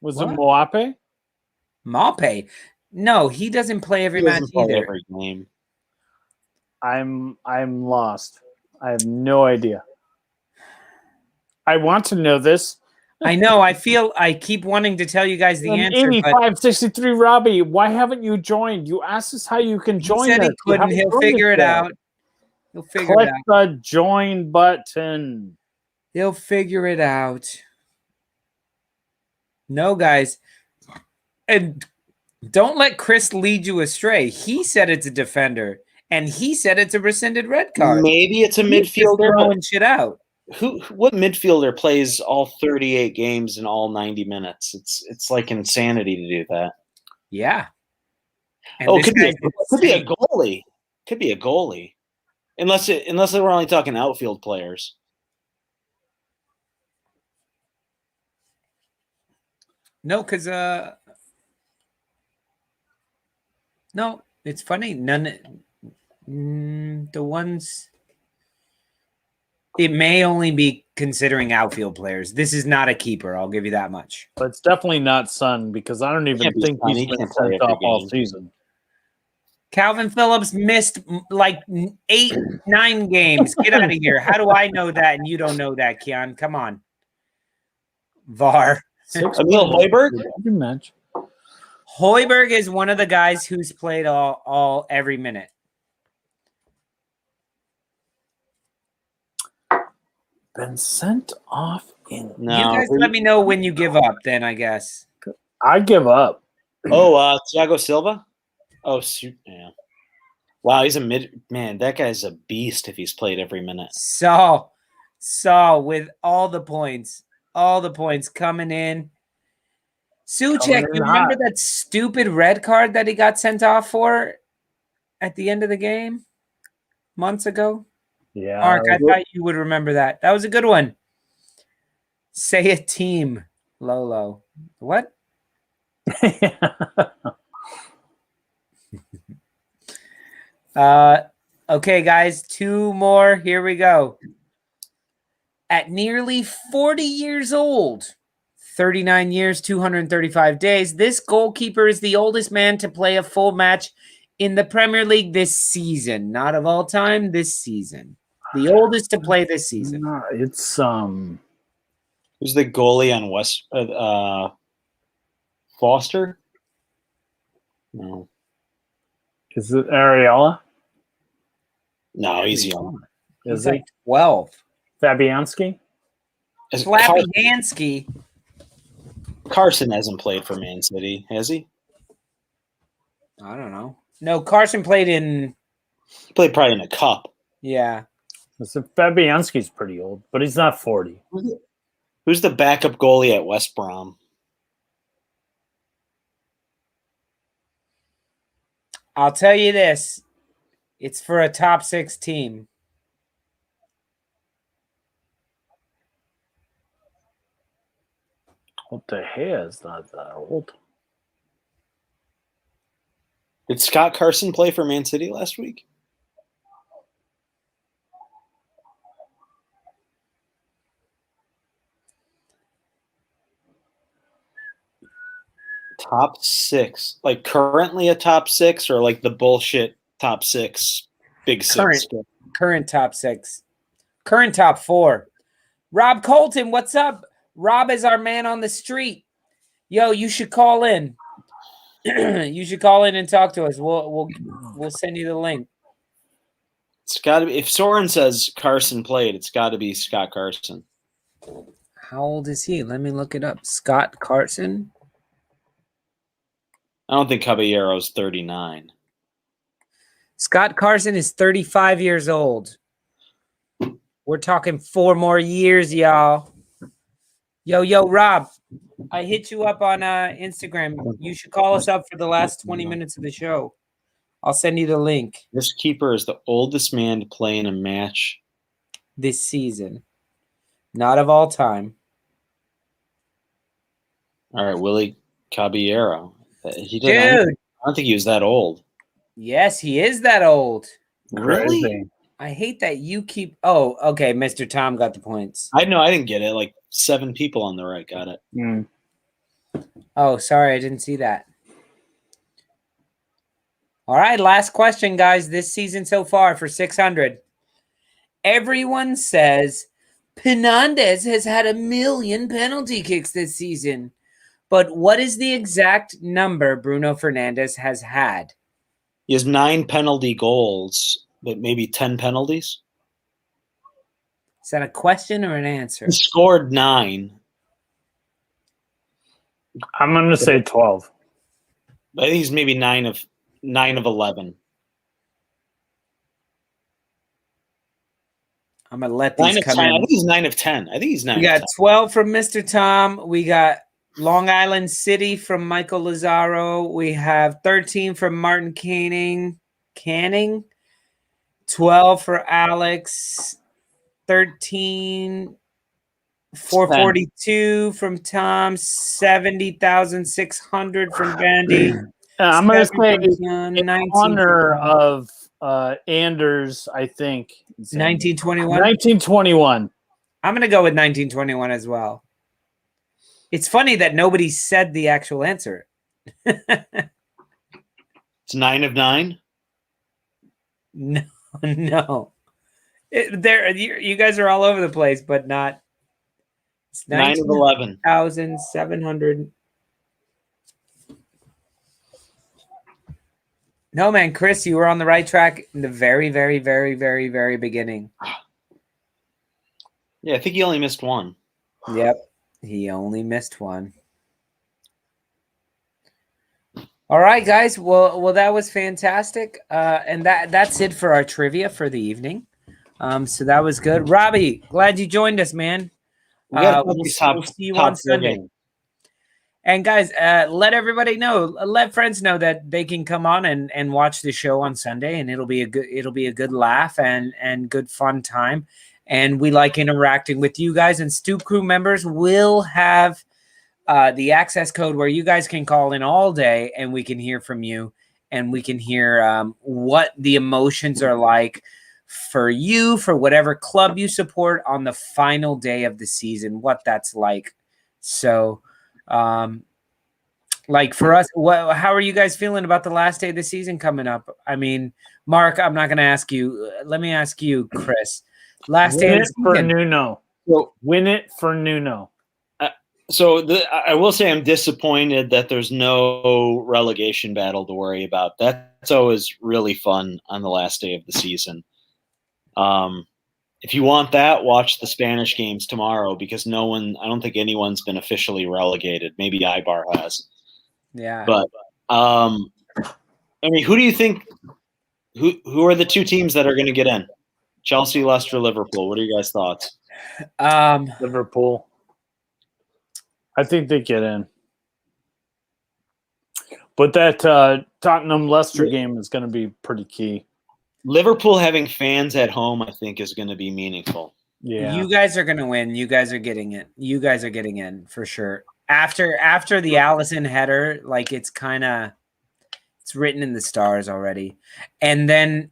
Was it Moape? Mape. No, he doesn't play every He match doesn't play either. every game. I'm lost. I have no idea. I want to know this. I know. I keep wanting to tell you guys the An answer, but 8563 Robbie, why haven't you joined? You asked us how you can he join said us. he couldn't. He'll figure it out. He'll figure Click it out. the join button. He'll figure it out. No, guys. And don't let Chris lead you astray. He said it's a defender, and he said it's a rescinded red card. Maybe it's a He's just midfielder. throwing shit out. What midfielder plays all 38 games in all 90 minutes? It's like insanity to do that. Yeah. And Oh, this could be guy's a insane. goalie. Could be a goalie. Unless we're only talking outfield players. No, because no, it's funny. The ones it may only be considering outfield players. This is not a keeper. I'll give you that much. But it's definitely not Son because I don't even Can't be think Son. he's He been can't play sent every off all game. season. Calvin Phillips missed like 8, 9 games. Get out of here. How do I know that and you don't know that, Keon? Come on. VAR. Emil Hoiberg? Every match. Hoiberg is one of the guys who's played every minute. Been sent off in. No. You guys let me know when you give up, then I guess. I give up. Oh, Thiago Silva? Oh, shoot. Yeah. Wow, he's a man. That guy's a beast if he's played every minute. So with all the points coming in. Suchek, you remember that stupid red card that he got sent off for at the end of the game months ago? Yeah. Mark, I thought you would remember that. That was a good one. Say a team, Lolo. What? Okay, guys, 2 more. Here we go. At nearly 40 years old, 39 years, 235 days, this goalkeeper is the oldest man to play a full match in the Premier League this season. Not of all time, this season. The oldest to play this season. It's Who's the goalie on West Foster? No. Is it Areola? No, he's young. He's Is like it 12. Fabianski? Slappy Carson hasn't played for Man City, has he? I don't know. No, Carson played in. He played probably in a cup. Yeah. So Fabianski's pretty old, but he's not 40. Who's the backup goalie at West Brom? I'll tell you this. It's for a top 6 team. What the hell is not that old? Did Scott Carson play for Man City last week? Top 6. Like currently a top 6 or like the bullshit top 6? Big 6. Current top 6. Current top 4. Rob Colton, what's up? Rob is our man on the street. Yo, you should call in. You should call in and talk to us. We'll send you the link. It's got to be. If Sorin says Carson played, it's got to be Scott Carson. How old is he? Let me look it up. Scott Carson. I don't think Caballero's 39. Scott Carson is 35 years old. We're talking 4 more years, y'all. Yo, Rob, I hit you up on Instagram. You should call us up for the last 20 minutes of the show. I'll send you the link. This keeper is the oldest man to play in a match this season. Not of all time. All right, Willie Caballero. He did. Dude. I don't think he was that old. Yes, he is that old. Really? Crazy. I hate that you keep. Oh, okay. Mr. Tom got the points. I know. I didn't get it. Like 7 people on the right got it. Mm. Oh, sorry. I didn't see that. All right, last question, guys. This season so far for 600. Everyone says Penandes has had 1,000,000 penalty kicks this season. But what is the exact number Bruno Fernandes has had? He has 9 penalty goals, but maybe 10 penalties. Is that a question or an answer? He scored 9. I'm going to say 12. I think he's maybe 9 of 11. I'm going to let 9 these of come 10. in. I think he's 9 of 10. I think he's 9 We of got 10. 12 from Mr. Tom. We got Long Island City from Michael Lazaro. We have 13 from Martin Canning. 12 for Alex. 13. 442 from Tom. 70,600 from Bandy. I'm going to say in in honor of Anders, I think. 1921. 1921. I'm going to go with 1921 as well. It's funny that nobody said the actual answer. It's 9 of 9. No. You guys are all over the place, but not. It's 9 of 11. 19,700. No, man, Chris, you were on the right track in the very, very, very, very, very beginning. Yeah, I think he only missed 1. Yep, he only missed 1. All right, guys. Well, that was fantastic, and that's it for our trivia for the evening. So that was good. Robbie, glad you joined us, man. We'll see you on Sunday. And guys, let everybody know, let friends know that they can come on and watch the show on Sunday, and it'll be a good laugh and good fun time. And we like interacting with you guys. And Stoop crew members will have the access code where you guys can call in all day, and we can hear from you, and we can hear what the emotions are like for you, for whatever club you support on the final day of the season, what that's like. So. Like for us, how are you guys feeling about the last day of the season coming up? I mean, Mark, I'm not going to ask you. Let me ask you, Chris. Last day of the season. For Nuno. So, win it for Nuno. I will say I'm disappointed that there's no relegation battle to worry about. That's always really fun on the last day of the season. If you want that, watch the Spanish games tomorrow because I don't think anyone's been officially relegated. Maybe Ibar has. Yeah. But I mean, who do you think who are the 2 teams that are going to get in? Chelsea, Leicester, Liverpool. What are your guys' thoughts? Liverpool. I think they get in. But that Tottenham Leicester game is going to be pretty key. Liverpool having fans at home, I think, is going to be meaningful. Yeah. You guys are going to win. You guys are getting it. You guys are getting in for sure. After the Allison header, like it's written in the stars already. And then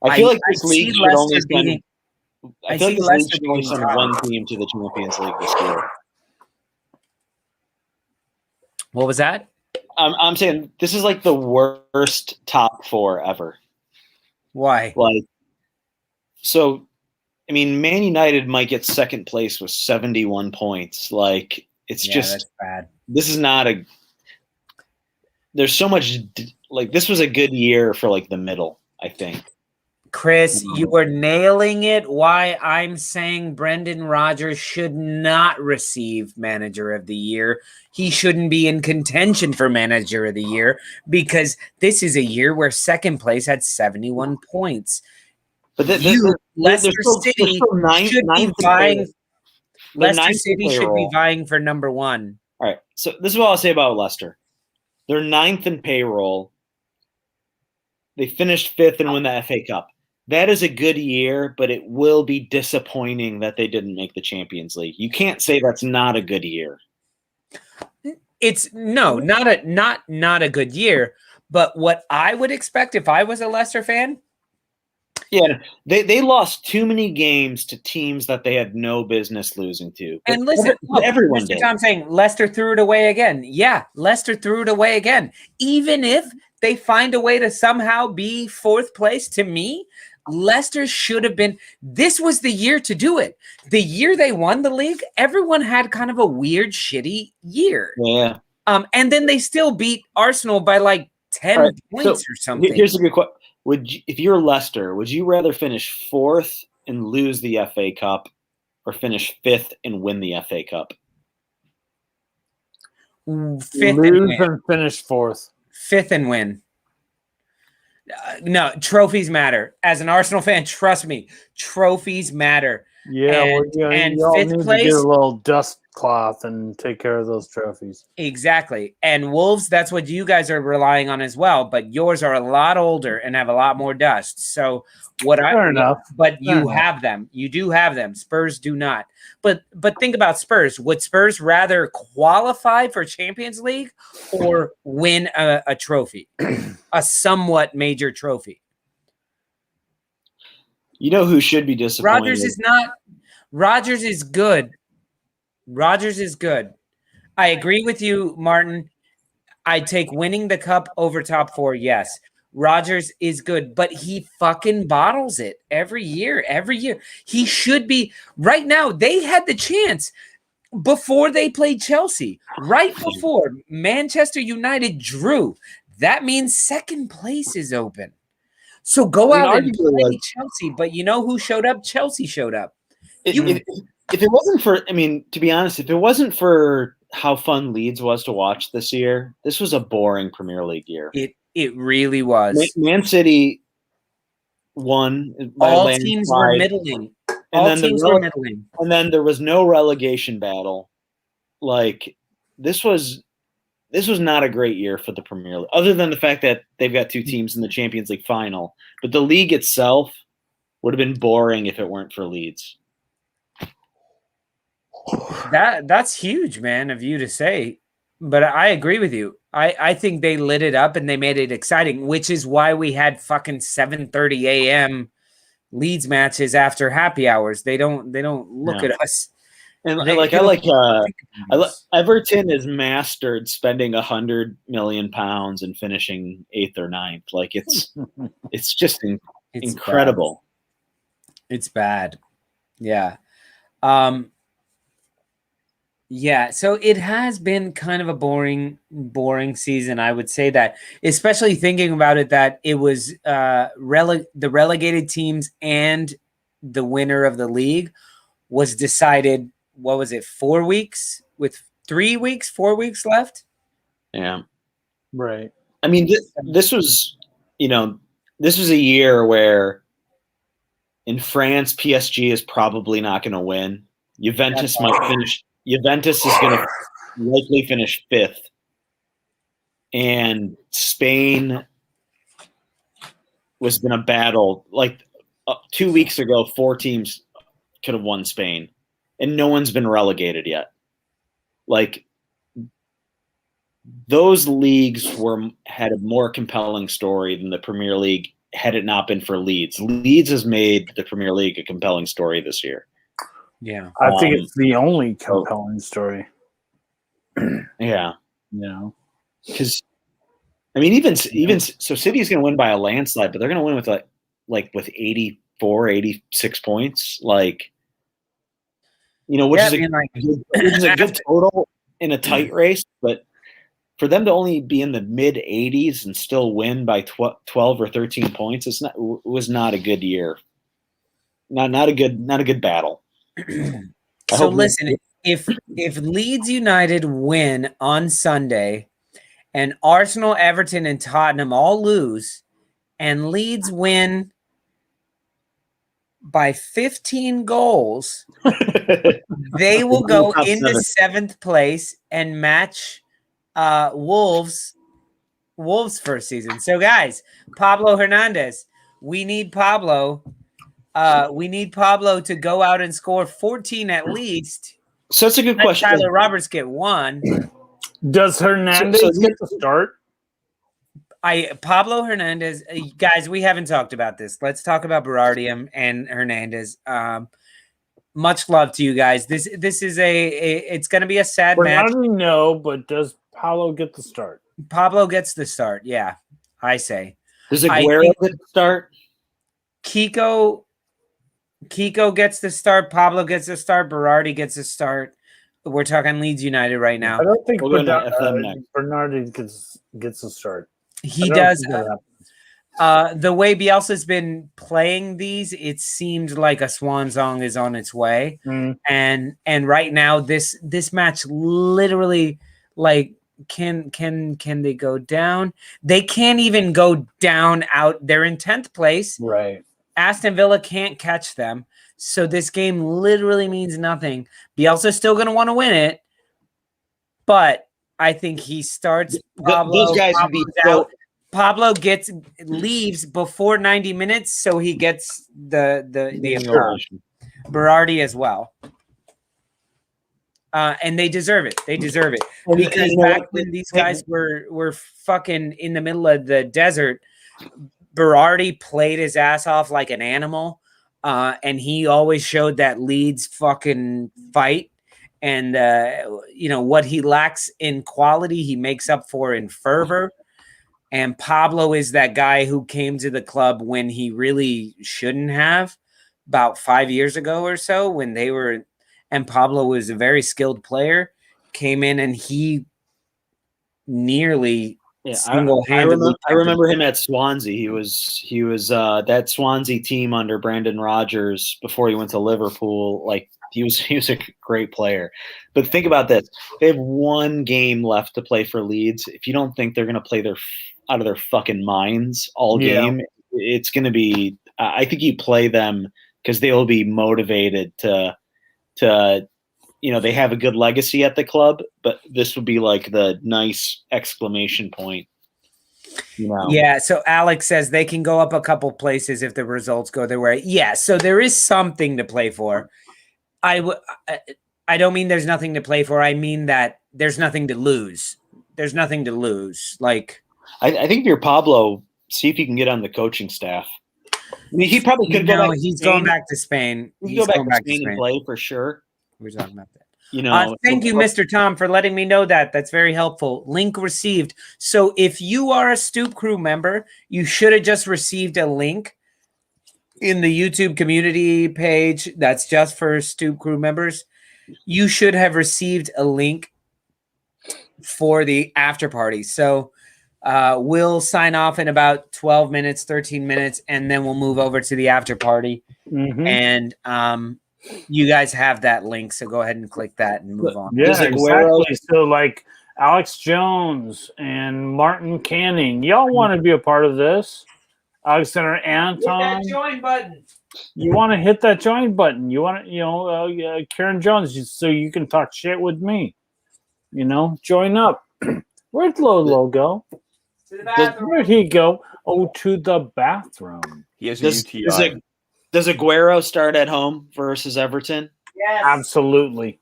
I feel like this league should only beating. I feel like this league should only send 1 team to the Champions League this year. What was that? I'm saying this is like the worst top 4 ever. Why? So, I mean, Man United might get second place with 71 points. Like, it's just that's bad. This is not a. There's so much. This was a good year for the middle, I think. Chris, you were nailing it. Why I'm saying Brendan Rodgers should not receive Manager of the Year. He shouldn't be in contention for Manager of the Year because this is a year where second place had 71 points. But Leicester City should be vying. Leicester City should be vying for number 1. All right. So this is what I'll say about Leicester. They're 9th in payroll. They finished 5th and won the FA Cup. That is a good year, but it will be disappointing that they didn't make the Champions League. You can't say that's not a good year. It's not a good year. But what I would expect if I was a Leicester fan Yeah, they lost too many games to teams that they had no business losing to. But And listen, look, everyone Mr. did. Tom saying Leicester threw it away again. Yeah, Leicester threw it away again. Even if they find a way to somehow be fourth place, to me, Leicester should have been. This was the year to do it. The year they won the league, everyone had kind of a weird, shitty year. Yeah. And then they still beat Arsenal by like 10 points or something. Here's a good question. If you're Leicester, would you rather finish 4th and lose the FA Cup or finish 5th and win the FA Cup? 5th Lose and finish 4th. 5th and win. No, trophies matter. As an Arsenal fan, trust me, trophies matter. Yeah, and you all 5th need place, to get a little dust cloth and take care of those trophies. Exactly. And Wolves, that's what you guys are relying on as well, but yours are a lot older and have a lot more dust. So Fair enough. But you have them. You do have them. Spurs do not. But think about Spurs. Would Spurs rather qualify for Champions League or win a trophy? A somewhat major trophy. You know who should be disappointed? Rodgers is not. Rodgers is good. Rodgers is good. I agree with you, Martin. I take winning the cup over top 4. Yes. Rodgers is good, but he fucking bottles it every year. Every year. He should be. Right now, they had the chance before they played Chelsea. Right before Manchester United drew. That means second place is open. So go out and play Chelsea. But you know who showed up? Chelsea showed up. If it wasn't for, to be honest, if it wasn't for how fun Leeds was to watch this year, this was a boring Premier League year. It really was. Man City won. All teams were middling. All teams were middling. And then there was no relegation battle. Like, this was not a great year for the Premier League, other than the fact that they've got 2 teams in the Champions League final. But the league itself would have been boring if it weren't for Leeds. That's huge, man, of you to say. But I agree with you. I think they lit it up and they made it exciting, which is why we had fucking 7:30 a.m. Leeds matches after happy hours. They don't look at us. And Everton is mastered spending £100 million and finishing 8th or 9th. Like it's just incredible. Bad. It's bad. Yeah. Yeah, so it has been kind of a boring season. I would say that, especially thinking about it, that it was the relegated teams and the winner of the league was decided. What was it? 4 weeks with 4 weeks left. Yeah, right. This was a year where in France, PSG is probably not going to win. Juventus might finish. Juventus is going to likely finish 5th. And Spain was going to battle. Like 2 weeks ago, 4 teams could have won Spain. And no one's been relegated yet. Like, those leagues had a more compelling story than the Premier League had it not been for Leeds. Leeds has made the Premier League a compelling story this year. Yeah, I think it's the only compelling story. Yeah, because even so, City is going to win by a landslide, but they're going to win with like with 84, 86 points, which is a good total in a tight race. But for them to only be in the mid 80s and still win by 12 or 13 points, it was not a good year. Not a good battle. So listen, if Leeds United win on Sunday and Arsenal, Everton, and Tottenham all lose and Leeds win by 15 goals, they will go into 7th place and match Wolves' first season. So guys, Pablo Hernandez, we need Pablo. We need Pablo to go out and score 14 at least. So that's a good question. Tyler Roberts get 1. Does Hernandez get the start? Pablo Hernandez, guys, we haven't talked about this. Let's talk about Berardi and Hernandez. Much love to you guys. This is it's going to be a sad match. No, but does Paulo get the start? Pablo gets the start. Yeah, I say. Does Aguero get the start? Kiko gets the start. Pablo gets the start. Berardi gets the start. We're talking Leeds United right now. I don't think Bernardi gets the start. He does. The way Bielsa's been playing these, it seemed like a swan song is on its way. And right now, this match literally, like, can they go down? They can't even go down out. They're in 10th place. Right. Aston Villa can't catch them. So this game literally means nothing. Bielsa's still going to want to win it, but I think he starts. Pablo, those guys would be out. Pablo leaves before 90 minutes, so he gets the Berardi as well. And they deserve it. They deserve it. Because back when these guys were fucking in the middle of the desert, Berardi played his ass off like an animal. And he always showed that Leeds fucking fight. And, what he lacks in quality, he makes up for in fervor. And Pablo is that guy who came to the club when he really shouldn't have, about 5 years ago or so, when they were. And Pablo was a very skilled player, came in and he nearly single-handedly. I remember him at Swansea. He was that Swansea team under Brendan Rodgers before he went to Liverpool. Like he was a great player. But think about this: they have one game left to play for Leeds. If you don't think they're going to play out of their fucking minds all game, it's going to be. I think you play them because they will be motivated to they have a good legacy at the club, but this would be like the nice exclamation point. Yeah, so Alex says they can go up a couple places if the results go their way. Yeah, so there is something to play for. I don't mean there's nothing to play for. I mean that there's nothing to lose. There's nothing to lose. Like I think if you're Pablo, see if you can get on the coaching staff. I mean, he probably could go back. He's going back to Spain. He's going back to Spain and play for sure. We're talking about that. Thank you, Mr. Tom, for letting me know that. That's very helpful. Link received. So if you are a Stoop Crew member, you should have just received a link in the YouTube community page that's just for Stoop Crew members. You should have received a link for the after party. So we'll sign off in about 12 minutes, 13 minutes, and then we'll move over to the after party. And you guys have that link, so go ahead and click that and move on. Yeah, exactly. So like Alex Jones and Martin Canning, y'all want to be a part of this? Alexander Anton, hit that join button. You want to hit that join button. You want to, Karen Jones, so you can talk shit with me. Join up. Where'd Lolo go? To the bathroom. Where'd he go? Oh, to the bathroom. He has a UTI. Does Aguero start at home versus Everton? Yes. Absolutely.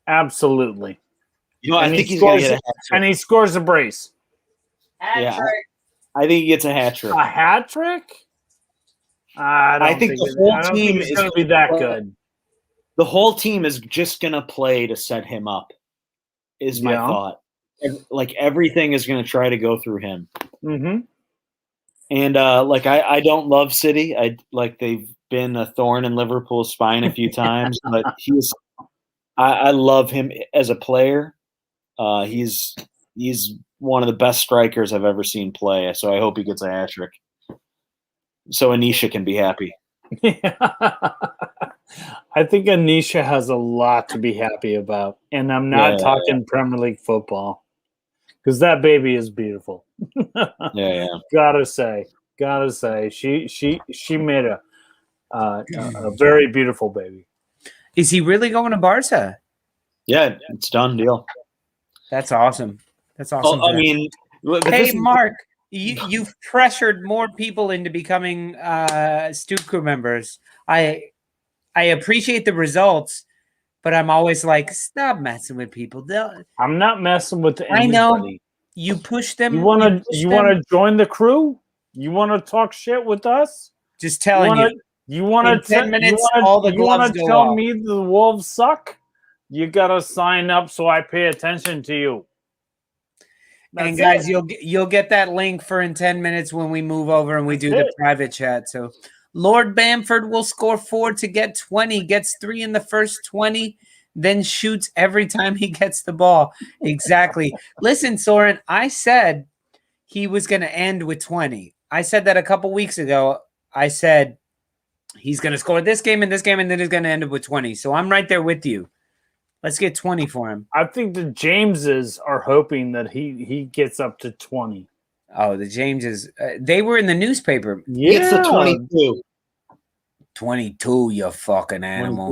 I think he's going to get a hat trick. And he scores a brace. Hat trick. I think he gets a hat trick. A hat trick? I think the whole team is going to be that good. The whole team is just going to play to set him up, is my thought. Like, everything is going to try to go through him. Mm-hmm. And I don't love City. They've been a thorn in Liverpool's spine a few times, but I love him as a player. He's one of the best strikers I've ever seen play. So I hope he gets a hat trick. So Anisha can be happy. Yeah. I think Anisha has a lot to be happy about, and I'm not talking Premier League football because that baby is beautiful. Yeah. Gotta say, she made a very beautiful baby. Is he really going to Barca? Yeah, it's done deal. That's awesome. Hey, Mark, you've pressured more people into becoming Stoop Crew members. I appreciate the results, but I'm always like, stop messing with people. I'm not messing with anybody. I know. You push them. You wanna push them. join the crew? You wanna talk shit with us? Just telling you. You wanna In 10 minutes, all the you gloves wanna go tell off. me the wolves suck? You gotta sign up so I pay attention to you. And That's guys, it. you'll get that link for in 10 minutes when we move over and we do the it. private chat. So Lord Bamford will score 4 to get 20, gets 3 in the first 20, then shoots every time he gets the ball. Exactly. Listen, Sorin, I said he was going to end with 20. I said that a couple weeks ago. I said he's going to score this game and this game, and then he's going to end up with 20. So I'm right there with you. Let's get 20 for him. I think the Jameses are hoping that he gets up to 20. Oh, the Jameses. They were in the newspaper. Yeah. It's the 22. 22, you fucking animal.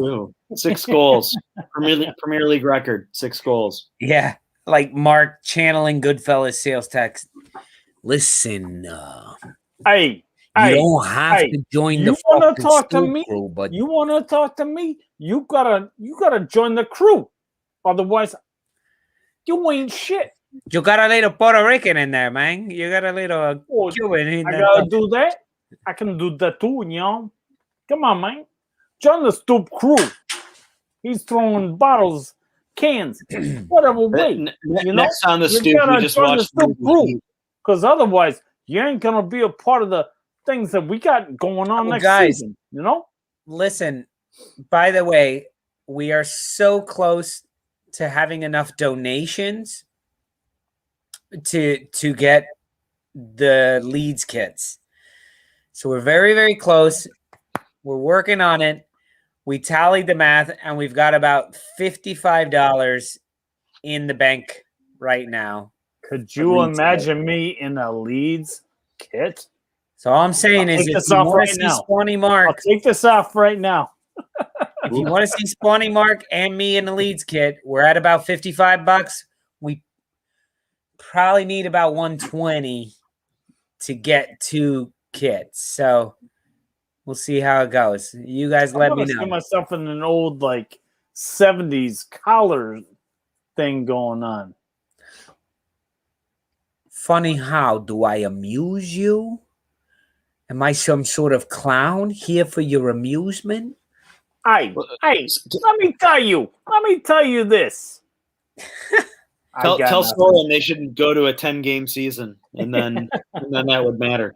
22. 6 goals. Premier League record. 6 goals. Yeah, like Mark channeling Goodfellas sales tax. Listen, Hey, you don't have to join the fucking Stoop crew, but you want to talk to me? You gotta join the crew. Otherwise, you ain't shit. you got a little Puerto Rican in there, man. You got a little Cuban in I there. gotta do that. I can do that too, you know. Come on, man. Join the Stoop crew. He's throwing bottles, cans, whatever way. You know, Next on the you Stoop, gotta we just join the watched Stoop crew, because otherwise you ain't gonna be a part of the things that we got going on next season. You know. Listen, by the way, we are so close to having enough donations to get the Leeds kits. So we're very, very close. We're working on it. We tallied the math, and we've got about $55 in the bank right now. Could you imagine me in a Leeds kit? So all I'm saying is, if you want to see Spawny Mark, I'll take this off right now. if you want to see Spawny Mark and me in the Leeds kit, we're at about $55. We probably need about 120 to get 2 kits. So we'll see how it goes. You guys let me know. See myself in an old like 70s collar thing going on. Funny how? Do I amuse you? Am I some sort of clown here for your amusement? Hey, let me tell you this. Tell Sorin they shouldn't go to a 10-game season, and then that would matter.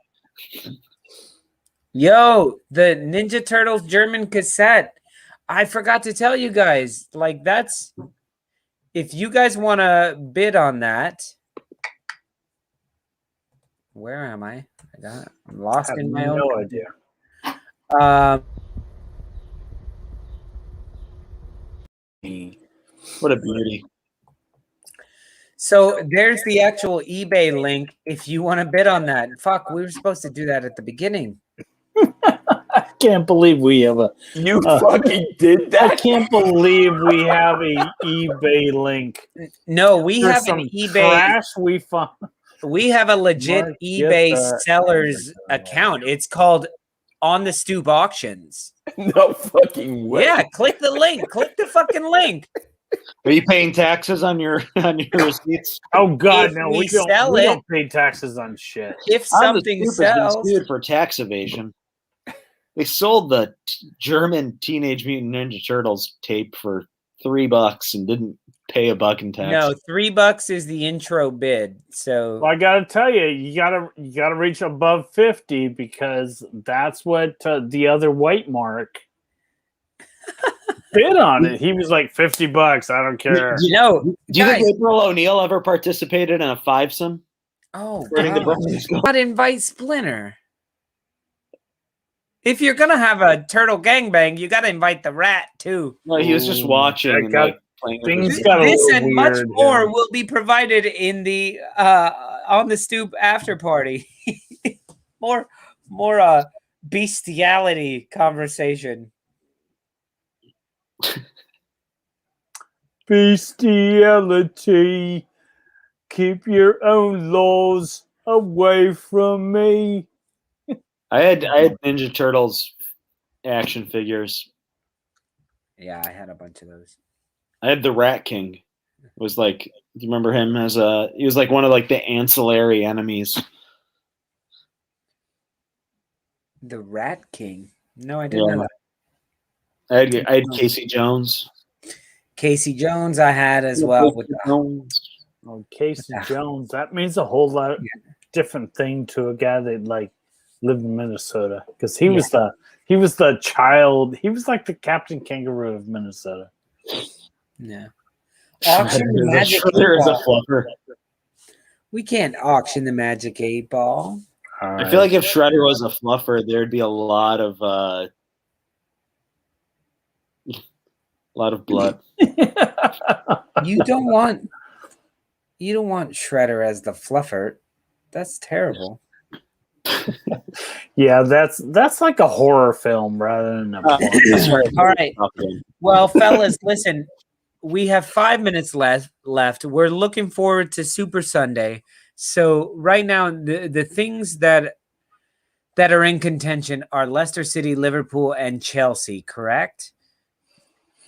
Yo, the Ninja Turtles German cassette. I forgot to tell you guys. Like, that's, if you guys want to bid on that. Where am I? I'm lost in my own. No idea. What a beauty. So there's the actual eBay link if you want to bid on that. Fuck, we were supposed to do that at the beginning. I can't believe we have a. You fucking did that? I can't believe we have a eBay link. No, we There's have some an eBay. Trash we found. We have a legit eBay sellers account. It's called On the Stoop Auctions. No fucking way. Yeah, click the link. Click the fucking link. Are you paying taxes on your receipts? Oh God, If no! we We sell it- don't pay taxes on shit. If something sells, sued for tax evasion. They sold the German Teenage Mutant Ninja Turtles tape for $3 and didn't pay $1 in tax. no, $3 is the intro bid. So Well, I gotta tell you, you gotta reach above 50 because that's what the other white mark bid on it. He was like $50. I don't care. you know, Do you guys, think April O'Neil ever participated in a fivesome? oh, Running the God. Bremner Not invite Splinter. If you're gonna have a turtle gangbang, you gotta invite the rat too. No, he was just watching and like playing with things his got a This little and much weird, more yeah. will be provided in the On the Stoop after party. more bestiality conversation. Bestiality. Keep your own laws away from me. I had Ninja Turtles action figures. Yeah, I had a bunch of those. I had the Rat King. Was like, do you remember him as he was like one of like the ancillary enemies. The Rat King. No, I didn't know that. I had Casey Jones. Casey Jones I had as well. With Casey Jones. That means a whole lot different thing to a guy that like lived in Minnesota, because he was the child. He was like the Captain Kangaroo of Minnesota. Yeah. Auction the Magic 8 is a Ball. fluffer. We can't auction the Magic 8 Ball. I feel like if Shredder was a fluffer, there'd be a lot of blood. You don't want Shredder as the fluffer. That's terrible. Yeah, that's like a horror film rather than a All right. Well, fellas, listen. We have 5 minutes left. We're looking forward to Super Sunday. So right now, the things that are in contention are Leicester City, Liverpool, and Chelsea, correct?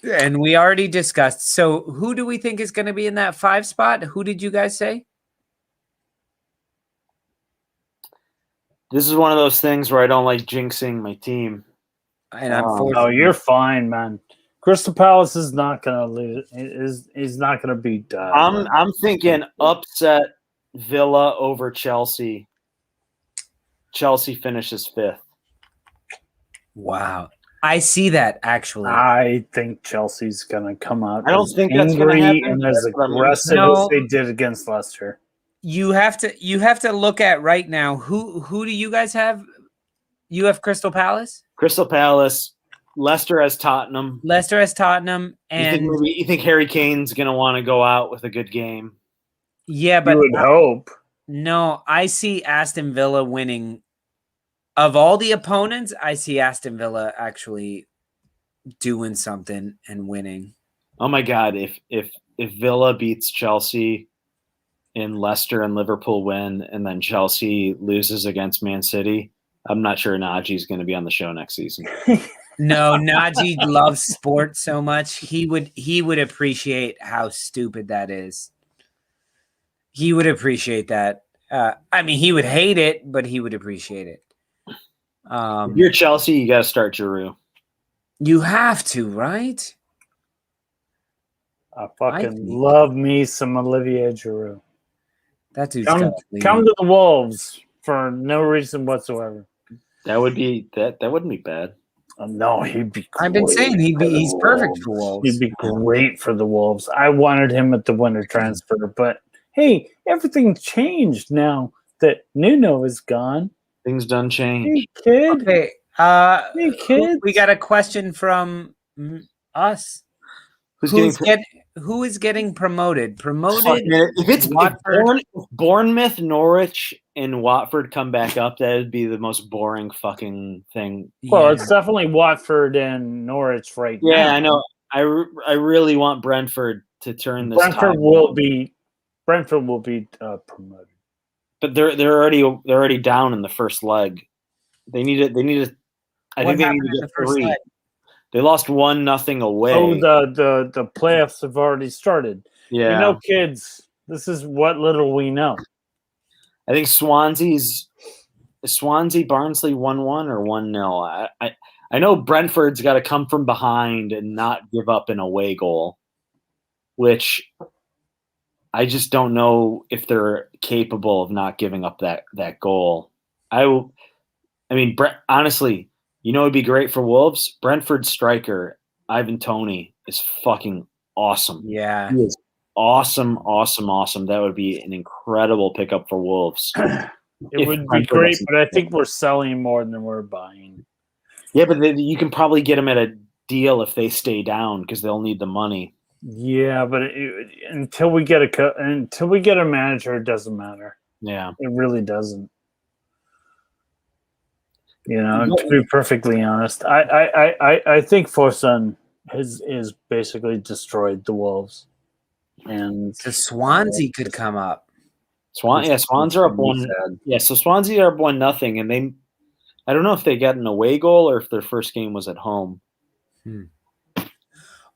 And we already discussed. So who do we think is going to be in that 5 spot? Who did you guys say? This is one of those things where I don't like jinxing my team. And unfortunately, you're fine, man. Crystal Palace is not going to lose. Is not going to beat. I'm thinking upset Villa over Chelsea. Chelsea finishes 5th. Wow. I see that, actually. I think Chelsea's going to come out. I don't think that's going to happen. And as aggressive as they did against Leicester. You have to look at right now. Who do you guys have? You have Crystal Palace? Crystal Palace. Leicester has Tottenham. And you think Harry Kane's going to want to go out with a good game? Yeah, but you would hope. No, I see Aston Villa winning. Of all the opponents, I see Aston Villa actually doing something and winning. Oh my God! If Villa beats Chelsea, and Leicester and Liverpool win, and then Chelsea loses against Man City, I'm not sure Najee's going to be on the show next season. No, Najee loves sports so much. He would appreciate how stupid that is. He would appreciate that. I mean, he would hate it, but he would appreciate it. If you're Chelsea, you got to start Giroud. You have to, right? I love me some Olivier Giroud. That dude's come to the Wolves for no reason whatsoever. That would be that wouldn't be bad. No, he'd be. I've been saying he's perfect for Wolves. He'd be great for the Wolves. I wanted him at the winter transfer, but hey, everything changed now that Nuno is gone. Things done change. Hey, kid. Okay. Hey, kid. We got a question from us. Who is getting promoted? If it's Bournemouth, Norwich, and Watford come back up, that would be the most boring fucking thing. Well, it's definitely Watford and Norwich right now. Yeah, I know. I really want Brentford to turn this. Brentford will be promoted, but they're already down in the first leg. They need it. I think they need to get 3. Leg? They lost 1-0 away. Oh, the playoffs have already started. Yeah, you know, kids. This is what little we know. I think Swansea Barnsley 1-1 or 1-0. I know Brentford's got to come from behind and not give up an away goal, which I just don't know if they're capable of not giving up that goal. I mean, honestly, you know, it'd be great for Wolves. Brentford striker Ivan Toney is fucking awesome. Yeah, he is awesome. That would be an incredible pickup for Wolves. It would be great, but I think we're selling more than we're buying. Yeah, but you can probably get them at a deal if they stay down because they'll need the money. Yeah, but until we get a manager, it doesn't matter. Yeah, it really doesn't. You know, to be perfectly honest, I think Forson is basically destroyed the Wolves, and the Swansea could come up. Swans are up 1. Yeah, so Swansea are up 1-0, and I don't know if they got an away goal or if their first game was at home.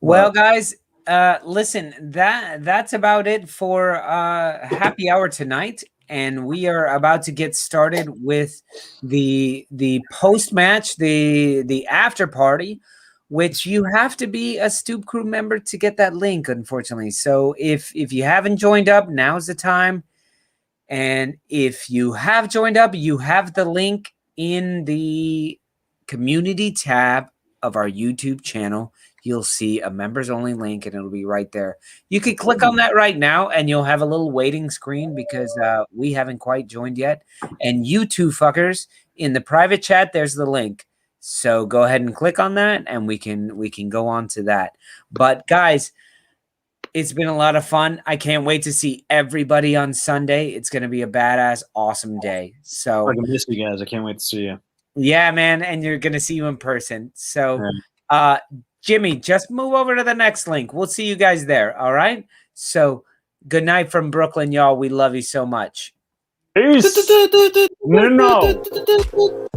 Well, guys, Listen, that's about it for happy hour tonight, and we are about to get started with the post match, the after party, which you have to be a Stoop crew member to get that link, unfortunately. So if you haven't joined up, now's the time. And if you have joined up, you have the link in the community tab of our YouTube channel. You'll see a members only link and it'll be right there. You can click on that right now and you'll have a little waiting screen because we haven't quite joined yet. And you two fuckers in the private chat, there's the link. So go ahead and click on that and we can go on to that. But guys, it's been a lot of fun. I can't wait to see everybody on Sunday. It's going to be a badass, awesome day. So I can miss you guys. I can't wait to see you. yeah, man. And you're going to see you in person. So, Jimmy, just move over to the next link. We'll see you guys there. All right. So good night from Brooklyn, y'all. We love you so much. Peace. No. No.